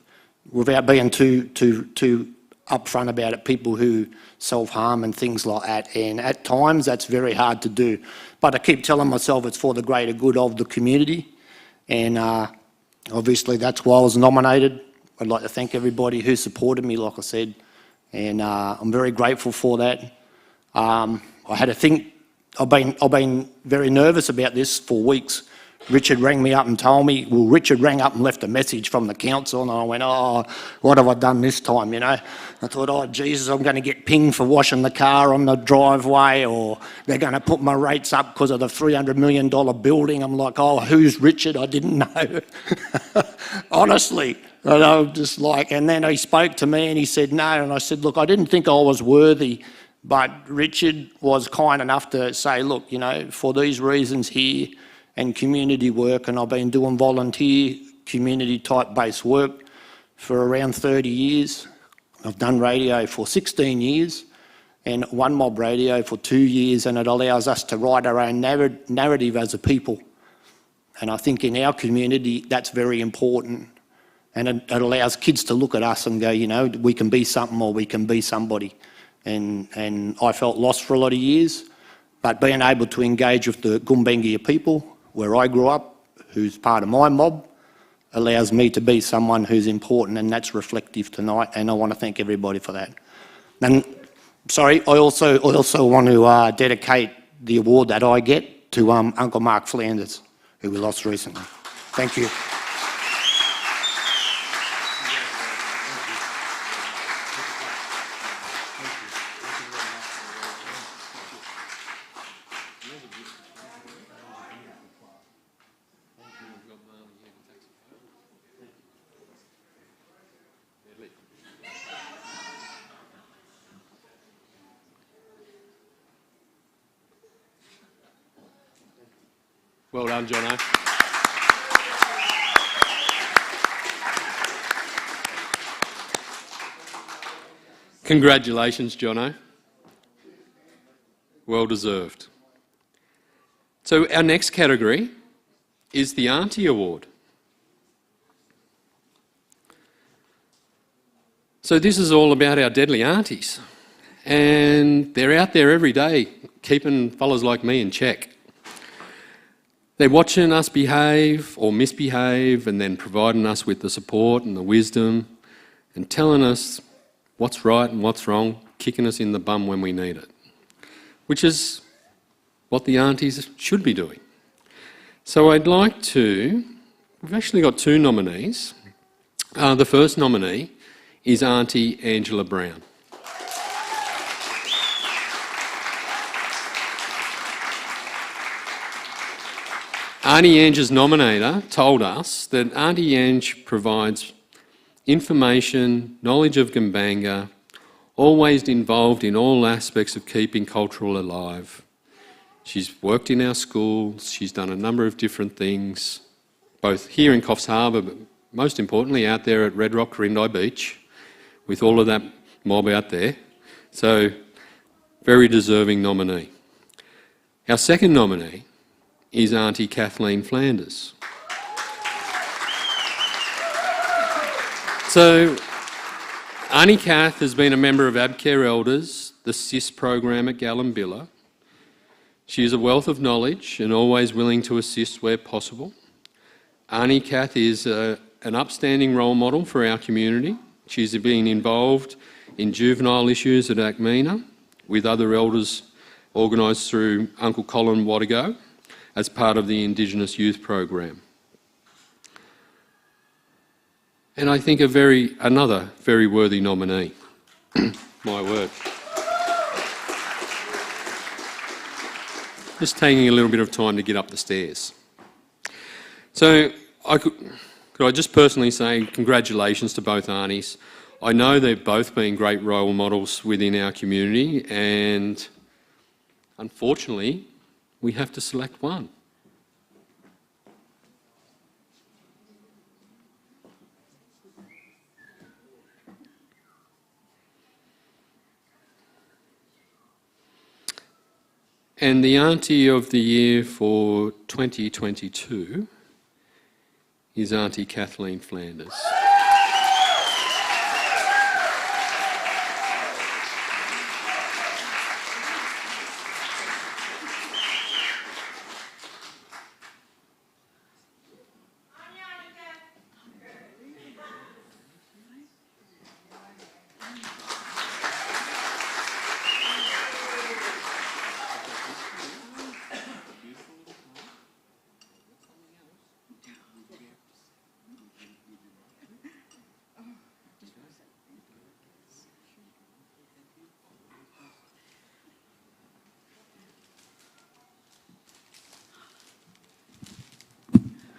without being too upfront about it, people who self-harm and things like that, and at times that's very hard to do. But I keep telling myself it's for the greater good of the community, and obviously that's why I was nominated. I'd like to thank everybody who supported me, like I said, and I'm very grateful for that. I had to think. I've been very nervous about this for weeks. Richard rang me up and told me, well, Richard rang up and left a message from the council, and I went, oh, what have I done this time, you know? I thought, oh, Jesus, I'm going to get pinged for washing the car on the driveway, or they're going to put my rates up because of the $300 million building. I'm like, oh, who's Richard? I didn't know. Honestly. And I was just like, and then he spoke to me and he said, no. And I said, look, I didn't think I was worthy, but Richard was kind enough to say, look, you know, for these reasons here, and community work, and I've been doing volunteer community type based work for around 30 years. I've done radio for 16 years and One Mob Radio for 2 years, and it allows us to write our own narrative as a people. And I think in our community that's very important, and it allows kids to look at us and go, you know, we can be something or we can be somebody. And I felt lost for a lot of years, but being able to engage with the Gumbaynggirr people, where I grew up, who's part of my mob, allows me to be someone who's important, and that's reflective tonight, and I want to thank everybody for that. And sorry, I also want to dedicate the award that I get to Uncle Mark Flanders, who we lost recently. Thank you. Well done, Jono. Congratulations, Jono. Well deserved. So our next category is the Auntie Award. So this is all about our deadly aunties, and they're out there every day keeping fellas like me in check. They're watching us behave or misbehave and then providing us with the support and the wisdom and telling us what's right and what's wrong, kicking us in the bum when we need it, which is what the aunties should be doing. So we've actually got 2 nominees. The first nominee is Auntie Angela Brown. Auntie Ange's nominator told us that Auntie Ange provides information, knowledge of Gumbaynggirr, always involved in all aspects of keeping cultural alive. She's worked in our schools, she's done a number of different things, both here in Coffs Harbour, but most importantly out there at Red Rock, Corindi Beach, with all of that mob out there. So, very deserving nominee. Our second nominee is Auntie Kathleen Flanders. So, Auntie Kath has been a member of AbCare Elders, the SIS program at Gallumbilla. She is a wealth of knowledge and always willing to assist where possible. Auntie Kath is an upstanding role model for our community. She's been involved in juvenile issues at Acmina with other elders organised through Uncle Colin Wadigo as part of the Indigenous Youth Program. And I think another very worthy nominee. My word. Just taking a little bit of time to get up the stairs. So could I just personally say congratulations to both aunties. I know they've both been great role models within our community, and unfortunately we have to select one. And the Auntie of the Year for 2022 is Auntie Kathleen Flanders.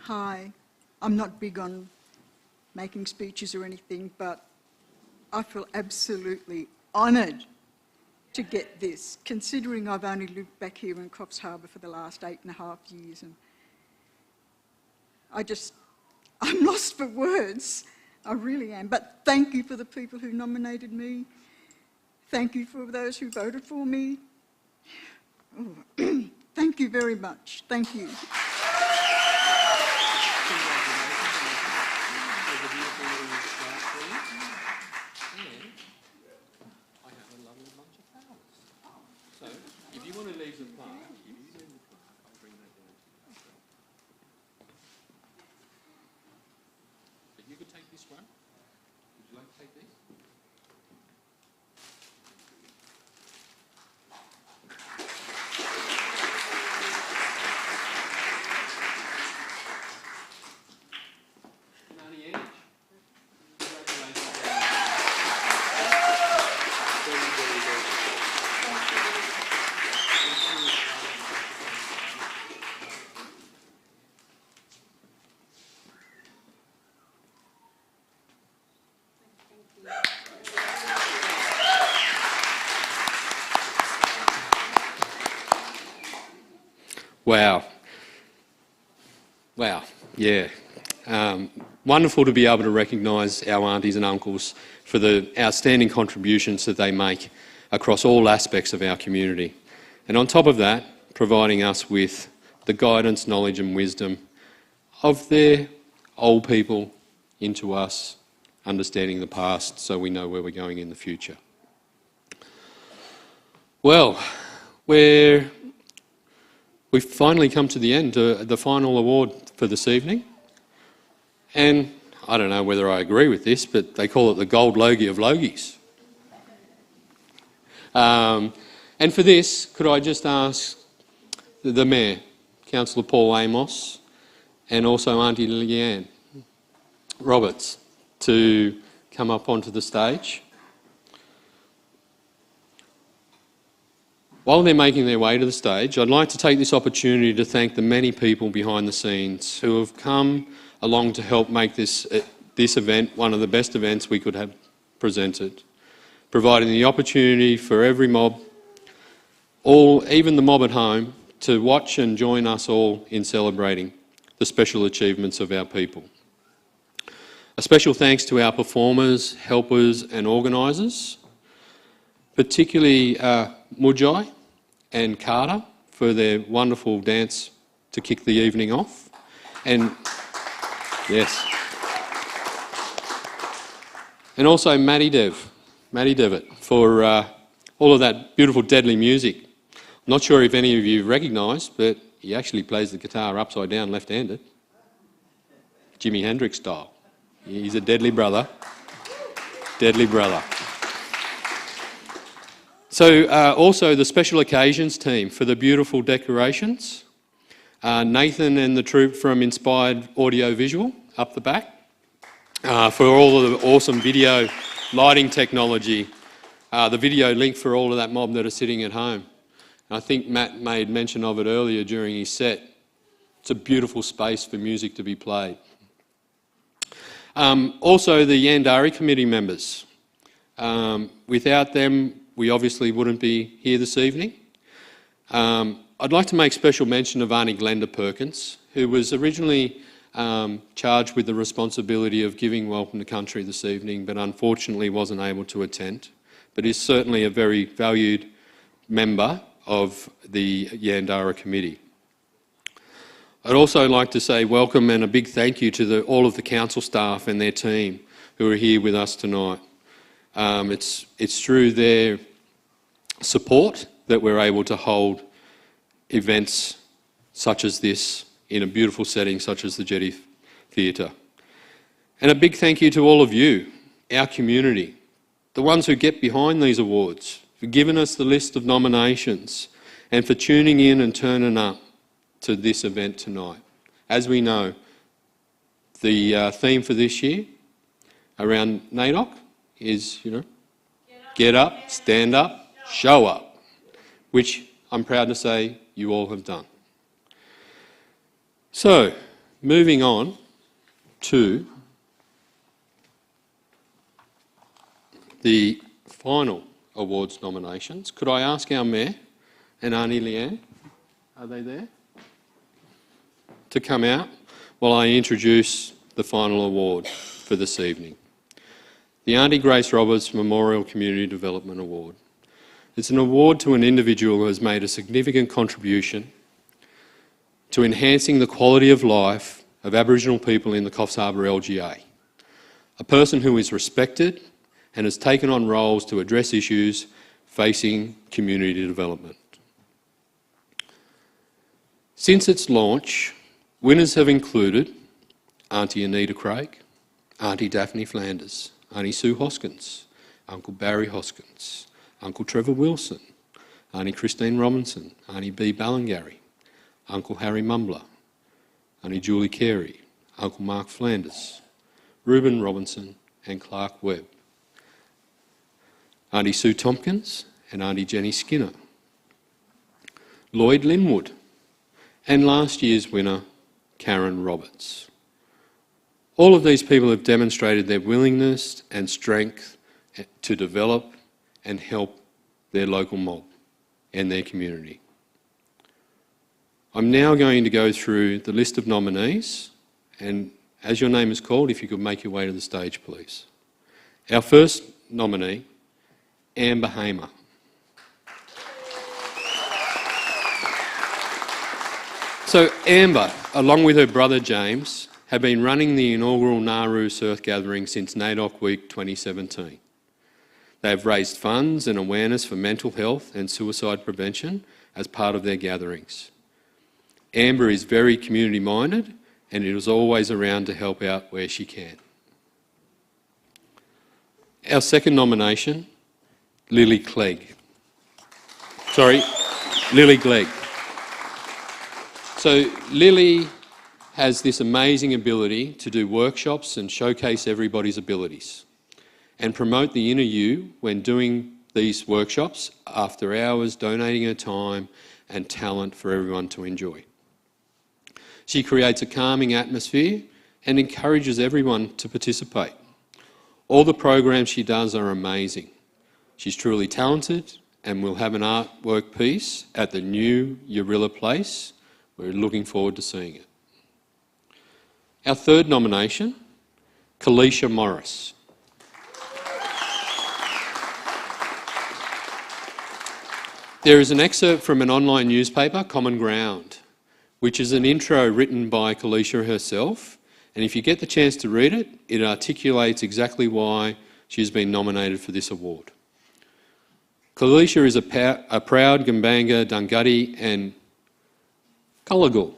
Hi, I'm not big on making speeches or anything, but I feel absolutely honoured to get this, considering I've only lived back here in Coffs Harbour for the last 8.5 years, and I'm lost for words. I really am. But thank you for the people who nominated me. Thank you for those who voted for me. Oh, thank you very much. Thank you. If you want to leave the park, I'll bring that down. If you could take this one, would you like to take this? Nani Edge. Congratulations. Very, very good. Wow. Wow, yeah. Wonderful to be able to recognise our aunties and uncles for the outstanding contributions that they make across all aspects of our community. And on top of that, providing us with the guidance, knowledge and wisdom of their old people into us, understanding the past so we know where we're going in the future. Well, we've finally come to the end, the final award for this evening. And I don't know whether I agree with this, but they call it the Gold Logie of Logies. And for this, could I just ask the Mayor, Councillor Paul Amos, and also Auntie Leanne Roberts, to come up onto the stage. While they're making their way to the stage, I'd like to take this opportunity to thank the many people behind the scenes who have come along to help make this event one of the best events we could have presented, providing the opportunity for every mob, even the mob at home, to watch and join us all in celebrating the special achievements of our people. A special thanks to our performers, helpers and organisers, particularly Mujai and Carter for their wonderful dance to kick the evening off. And yes. And also Matty Devitt for all of that beautiful deadly music. I'm not sure if any of you recognise, but he actually plays the guitar upside down left-handed. Jimi Hendrix style. He's a deadly brother. Deadly brother. So also the special occasions team for the beautiful decorations. Nathan and the troupe from Inspired Audio Visual up the back. For all of the awesome video lighting technology. The video link for all of that mob that are sitting at home. And I think Matt made mention of it earlier during his set. It's a beautiful space for music to be played. Also the Yandari committee members. Without them, we obviously wouldn't be here this evening. I'd like to make special mention of Auntie Glenda Perkins, who was originally charged with the responsibility of giving Welcome to Country this evening, but unfortunately wasn't able to attend, but is certainly a very valued member of the Yandara committee. I'd also like to say welcome and a big thank you to all of the council staff and their team who are here with us tonight. It's through their support that we're able to hold events such as this in a beautiful setting such as the Jetty Theatre. And a big thank you to all of you, our community, the ones who get behind these awards, for giving us the list of nominations and for tuning in and turning up to this event tonight. As we know, the theme for this year around NAIDOC is, get up, stand up, show up, which I'm proud to say you all have done. So, moving on to the final awards nominations. Could I ask our Mayor and Auntie Leanne, are they there, to come out? while I introduce the final award for this evening. The Auntie Grace Roberts Memorial Community Development Award. It's an award to an individual who has made a significant contribution to enhancing the quality of life of Aboriginal people in the Coffs Harbour LGA. A person who is respected and has taken on roles to address issues facing community development. Since its launch, winners have included Auntie Anita Craig, Auntie Daphne Flanders, Auntie Sue Hoskins, Uncle Barry Hoskins, Uncle Trevor Wilson, Auntie Christine Robinson, Auntie B. Ballingarry, Uncle Harry Mumbler, Auntie Julie Carey, Uncle Mark Flanders, Reuben Robinson and Clark Webb, Auntie Sue Tompkins and Auntie Jenny Skinner, Lloyd Linwood, and last year's winner, Karen Roberts. All of these people have demonstrated their willingness and strength to develop and help their local mob and their community. I'm now going to go through the list of nominees, and as your name is called, if you could make your way to the stage, please. Our first nominee, Amber Hamer. So Amber, along with her brother James, have been running the inaugural Nauru Surf Gathering since NAIDOC Week 2017. They have raised funds and awareness for mental health and suicide prevention as part of their gatherings. Amber is very community-minded and is always around to help out where she can. Our second nomination, Lily Glegg. So Lily has this amazing ability to do workshops and showcase everybody's abilities and promote the inner you when doing these workshops after hours, donating her time and talent for everyone to enjoy. She creates a calming atmosphere and encourages everyone to participate. All the programs she does are amazing. She's truly talented and will have an artwork piece at the new Urilla Place. We're looking forward to seeing it. Our third nomination, Kalisha Morris. There is an excerpt from an online newspaper, Common Ground, which is an intro written by Kalisha herself, and if you get the chance to read it, it articulates exactly why she's been nominated for this award. Kalisha is a proud Gambanga, Dunghutti and Gulligal,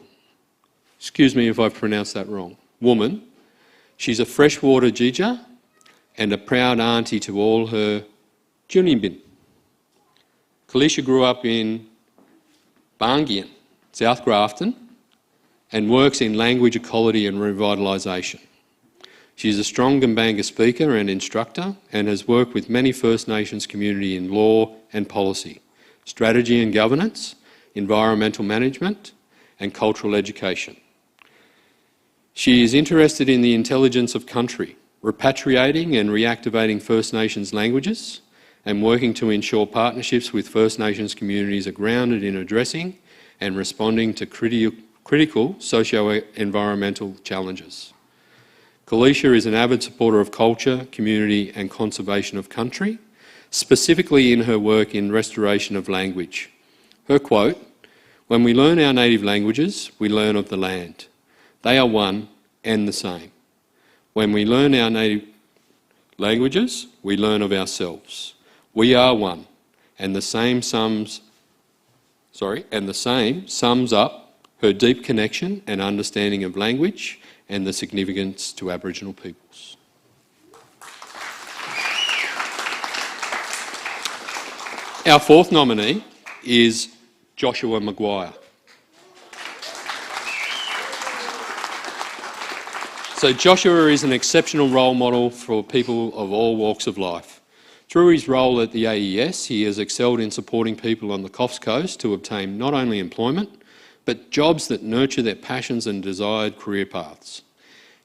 excuse me if I've pronounced that wrong, woman. She's a freshwater Jija and a proud auntie to all her Junibin. Kalisha grew up in Barngian, South Grafton, and works in language equality and revitalisation. She's a strong Gambanga speaker and instructor and has worked with many First Nations community in law and policy, strategy and governance, environmental management, and cultural education. She is interested in the intelligence of country, repatriating and reactivating First Nations languages, and working to ensure partnerships with First Nations communities are grounded in addressing and responding to critical socio-environmental challenges. Kalisha is an avid supporter of culture, community and conservation of country, specifically in her work in restoration of language. Her quote, "When we learn our native languages, we learn of the land. They are one and the same. When we learn our native languages, we learn of ourselves. We are one, and the same sums up her deep connection and understanding of language and the significance to Aboriginal peoples." Our fourth nominee is Joshua Maguire. So Joshua is an exceptional role model for people of all walks of life. Through his role at the AES, he has excelled in supporting people on the Coffs Coast to obtain not only employment, but jobs that nurture their passions and desired career paths.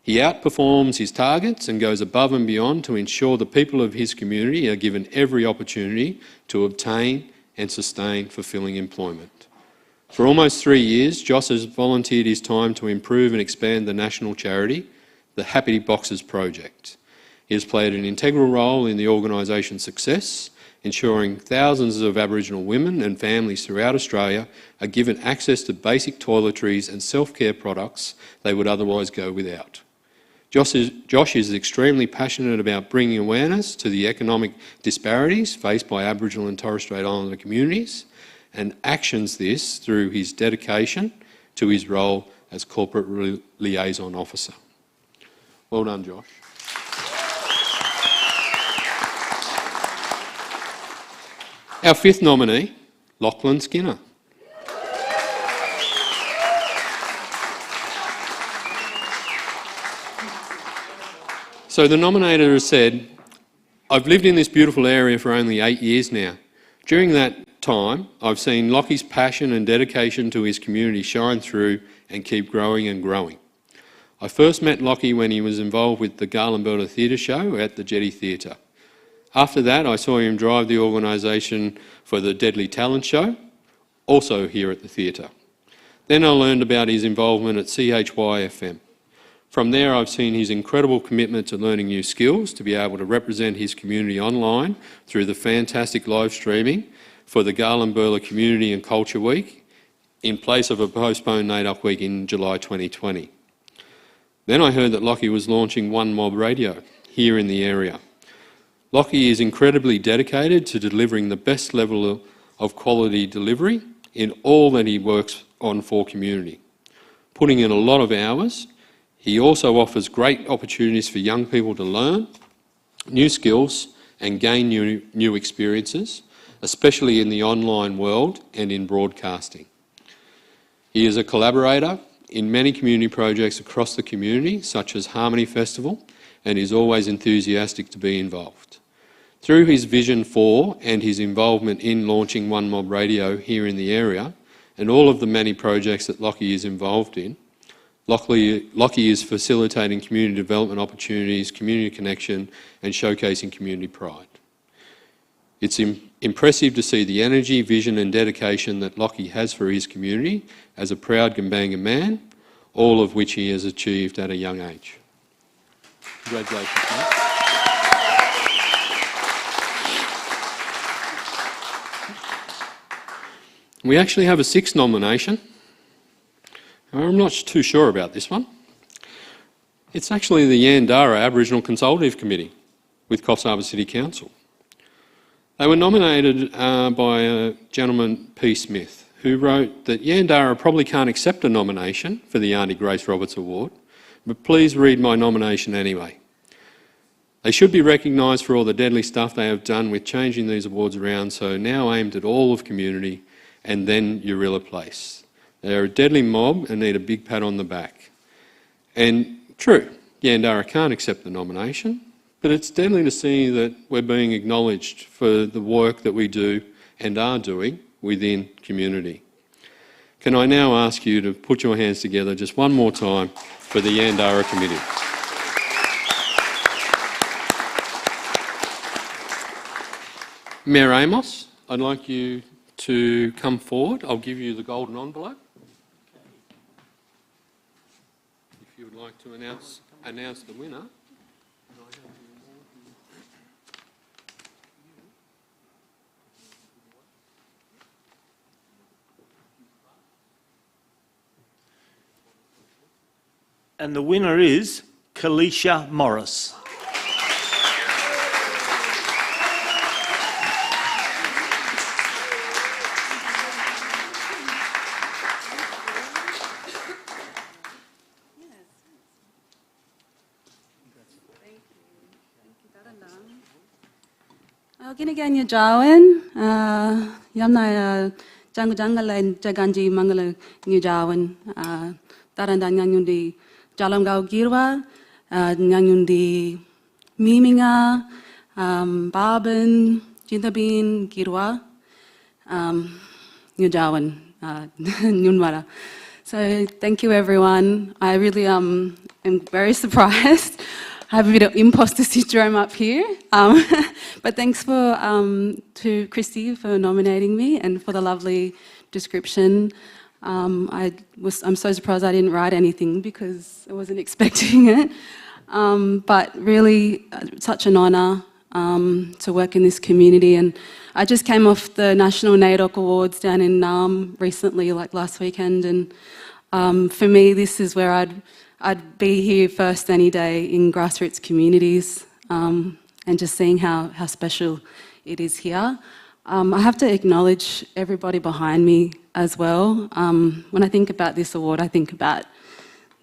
He outperforms his targets and goes above and beyond to ensure the people of his community are given every opportunity to obtain and sustain fulfilling employment. For almost 3 years, Josh has volunteered his time to improve and expand the national charity, the Happy Boxes Project. He has played an integral role in the organisation's success, ensuring thousands of Aboriginal women and families throughout Australia are given access to basic toiletries and self-care products they would otherwise go without. Josh is extremely passionate about bringing awareness to the economic disparities faced by Aboriginal and Torres Strait Islander communities, and actions this through his dedication to his role as Corporate Liaison Officer. Well done, Josh. Our fifth nominee, Lachlan Skinner. So the nominator has said, I've lived in this beautiful area for only 8 years now. During that time, I've seen Lockie's passion and dedication to his community shine through and keep growing and growing. I first met Lockie when he was involved with the Garland Theatre show at the Jetty Theatre. After that, I saw him drive the organisation for the Deadly Talent Show, also here at the theatre. Then I learned about his involvement at CHY-FM. From there, I've seen his incredible commitment to learning new skills to be able to represent his community online through the fantastic live streaming for the Garland Community and Culture Week in place of a postponed NAIDOC week in July 2020. Then I heard that Lockie was launching One Mob Radio here in the area. Lockie is incredibly dedicated to delivering the best level of quality delivery in all that he works on for community. Putting in a lot of hours, he also offers great opportunities for young people to learn new skills and gain new experiences, especially in the online world and in broadcasting. He is a collaborator in many community projects across the community, such as Harmony Festival, and is always enthusiastic to be involved. Through his vision for and his involvement in launching One Mob Radio here in the area, and all of the many projects that Lockie is involved in, Lockie is facilitating community development opportunities, community connection, and showcasing community pride. It's impressive to see the energy, vision and dedication that Lockie has for his community as a proud Gambanga man, all of which he has achieved at a young age. Congratulations, mate. We actually have a sixth nomination. I'm not too sure about this one. It's actually the Yandara Aboriginal Consultative Committee with Coffs Harbour City Council. They were nominated by a gentleman, P. Smith, who wrote that Yandara probably can't accept a nomination for the Auntie Grace Roberts Award, but please read my nomination anyway. They should be recognised for all the deadly stuff they have done with changing these awards around, so now aimed at all of community and then Urilla Place. They are a deadly mob and need a big pat on the back. And true, Yandara can't accept the nomination, but it's deadly to see that we're being acknowledged for the work that we do and are doing within community. Can I now ask you to put your hands together just one more time for the Yandara Committee. Mayor Amos, I'd like you to come forward. I'll give you the golden envelope. If you would like to announce the winner. And the winner is Kalisha Morris. Gini ganya jawan, yamna jangu jangalain jaganji mangala new jawan, taranda nyanyundi jalam gau girwa, nyanyundi miminga, baben, jintabin girwa, new jawan, nyunwara. So thank you everyone. I really am very surprised. I have a bit of imposter syndrome up here, but thanks to Christy for nominating me and for the lovely description. I'm so surprised I didn't write anything because I wasn't expecting it. But really, such an honour to work in this community. And I just came off the National NAIDOC Awards down in Naarm recently, like last weekend. And for me, this is where I'd be here first any day in grassroots communities, and just seeing how special it is here. I have to acknowledge everybody behind me as well. When I think about this award, I think about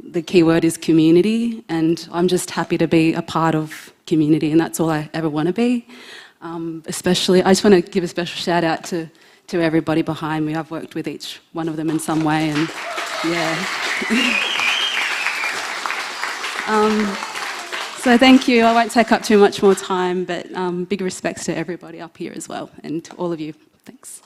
the key word is community, and I'm just happy to be a part of community, and that's all I ever want to be. Especially, I just want to give a special shout out to everybody behind me. I've worked with each one of them in some way, and yeah. So thank you. I won't take up too much more time, but big respects to everybody up here as well, and to all of you. Thanks.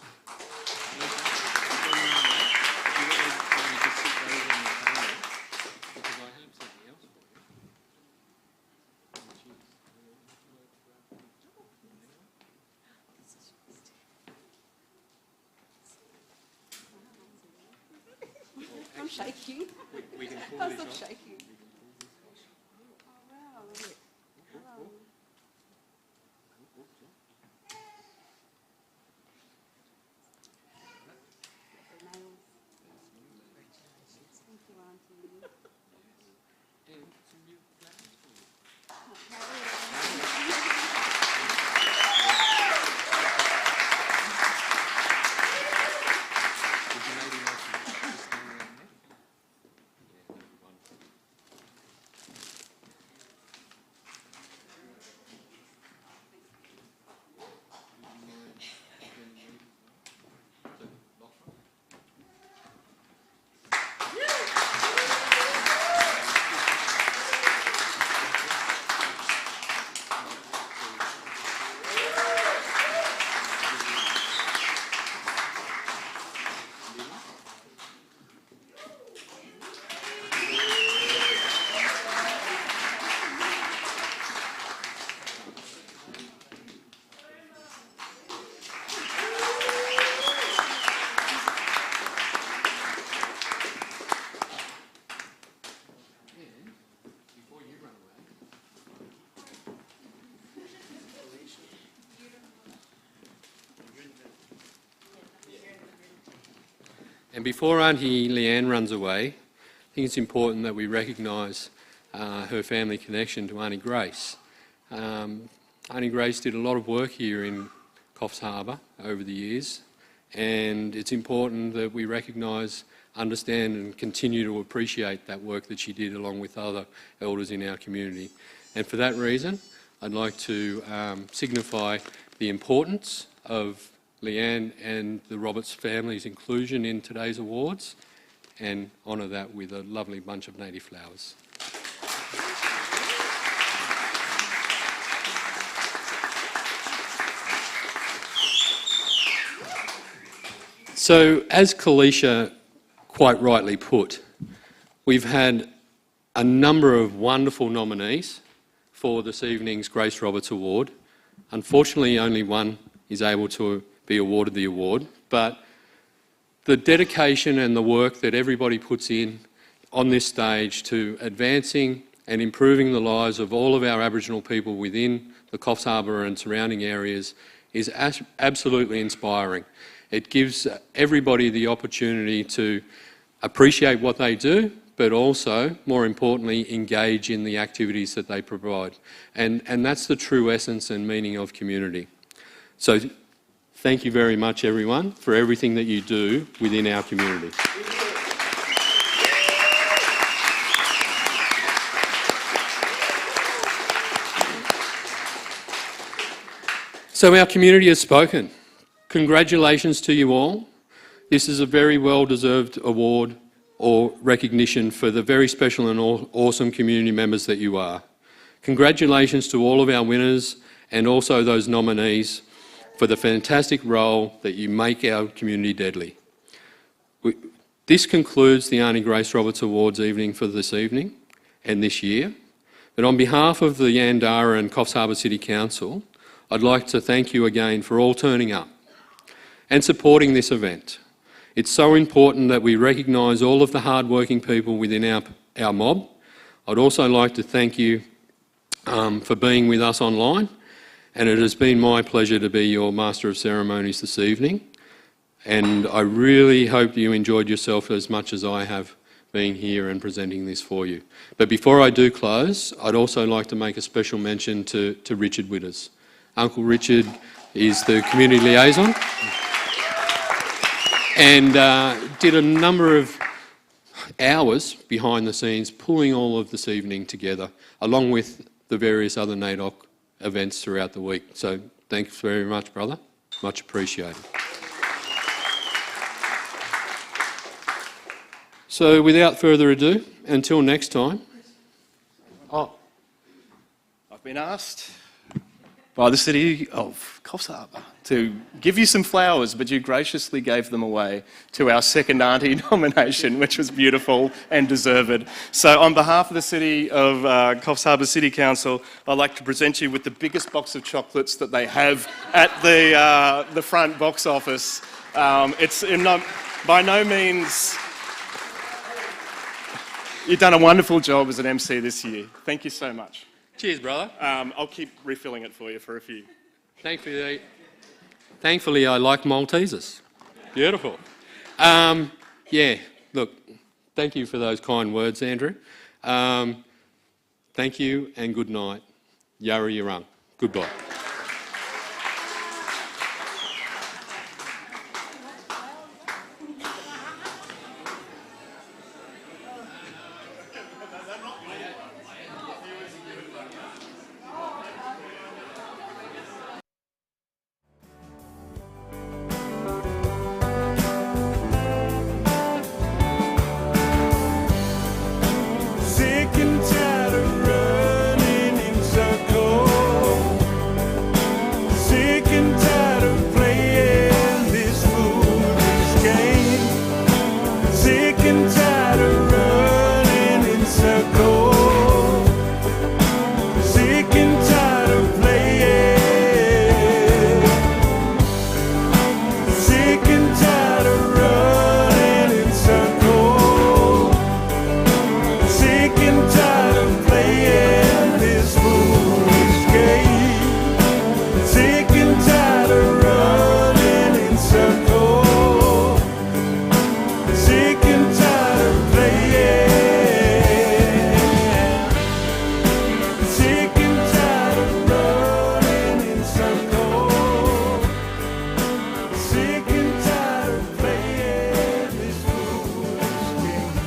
I'm shaking. I'm still shaking. And before Auntie Leanne runs away, I think it's important that we recognise her family connection to Auntie Grace. Auntie Grace did a lot of work here in Coffs Harbour over the years, and it's important that we recognise, understand and continue to appreciate that work that she did along with other elders in our community. And for that reason, I'd like to signify the importance of Leanne and the Roberts family's inclusion in today's awards, and honour that with a lovely bunch of native flowers. So, as Kalisha quite rightly put, we've had a number of wonderful nominees for this evening's Grace Roberts Award. Unfortunately, only one is able to be awarded the award, but the dedication and the work that everybody puts in on this stage to advancing and improving the lives of all of our Aboriginal people within the Coffs Harbour and surrounding areas is absolutely inspiring. It gives everybody the opportunity to appreciate what they do, but also, more importantly, engage in the activities that they provide. And that's the true essence and meaning of community. So thank you very much, everyone, for everything that you do within our community. So our community has spoken. Congratulations to you all. This is a very well-deserved award or recognition for the very special and awesome community members that you are. Congratulations to all of our winners and also those nominees for the fantastic role that you make our community deadly. This concludes the Auntie Grace Roberts Awards evening for this evening and this year. But on behalf of the Yandara and Coffs Harbour City Council, I'd like to thank you again for all turning up and supporting this event. It's so important that we recognise all of the hard-working people within our mob. I'd also like to thank you for being with us online, and it has been my pleasure to be your Master of Ceremonies this evening, and I really hope you enjoyed yourself as much as I have being here and presenting this for you. But before I do close, I'd also like to make a special mention to Richard Witters. Uncle Richard is the community liaison and did a number of hours behind the scenes pulling all of this evening together, along with the various other NAIDOC events throughout the week. So thanks very much, brother. Much appreciated. So without further ado, until next time. Oh, I've been asked by the City of Coffs Harbour to give you some flowers, but you graciously gave them away to our second auntie nomination, which was beautiful and deserved. So on behalf of the City of Coffs Harbour City Council, I'd like to present you with the biggest box of chocolates that they have at the front box office. It's by no means... You've done a wonderful job as an MC this year. Thank you so much. Cheers, brother. I'll keep refilling it for you for a few. Thankfully, I like Maltesers. Beautiful. Yeah, look, thank you for those kind words, Andrew. Thank you and good night. Yarra Yarung. Goodbye. Sick and tired of running in circles. Sick and tired of playing this foolish game. Sick and tired of running in circles. Sick and tired of playing. Sick and tired of running in circles. Sick and tired of playing this foolish game. Sick and tired of running in circles. Sick and tired of playing. Sick and tired of running in circles. Sick and tired of playing this foolish game.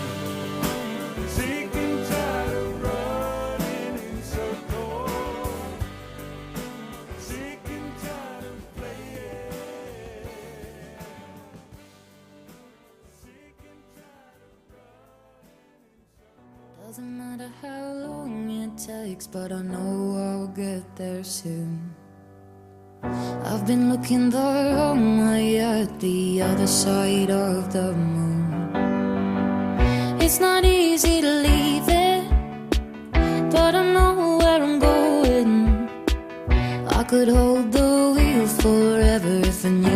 Sick and tired of running in circles. Sick and tired of playing. Doesn't matter how long it takes, but I know I'll get there soon. I've been looking the wrong way at the other side of the moon. It's not easy to leave it, but I know where I'm going. I could hold the wheel forever if I knew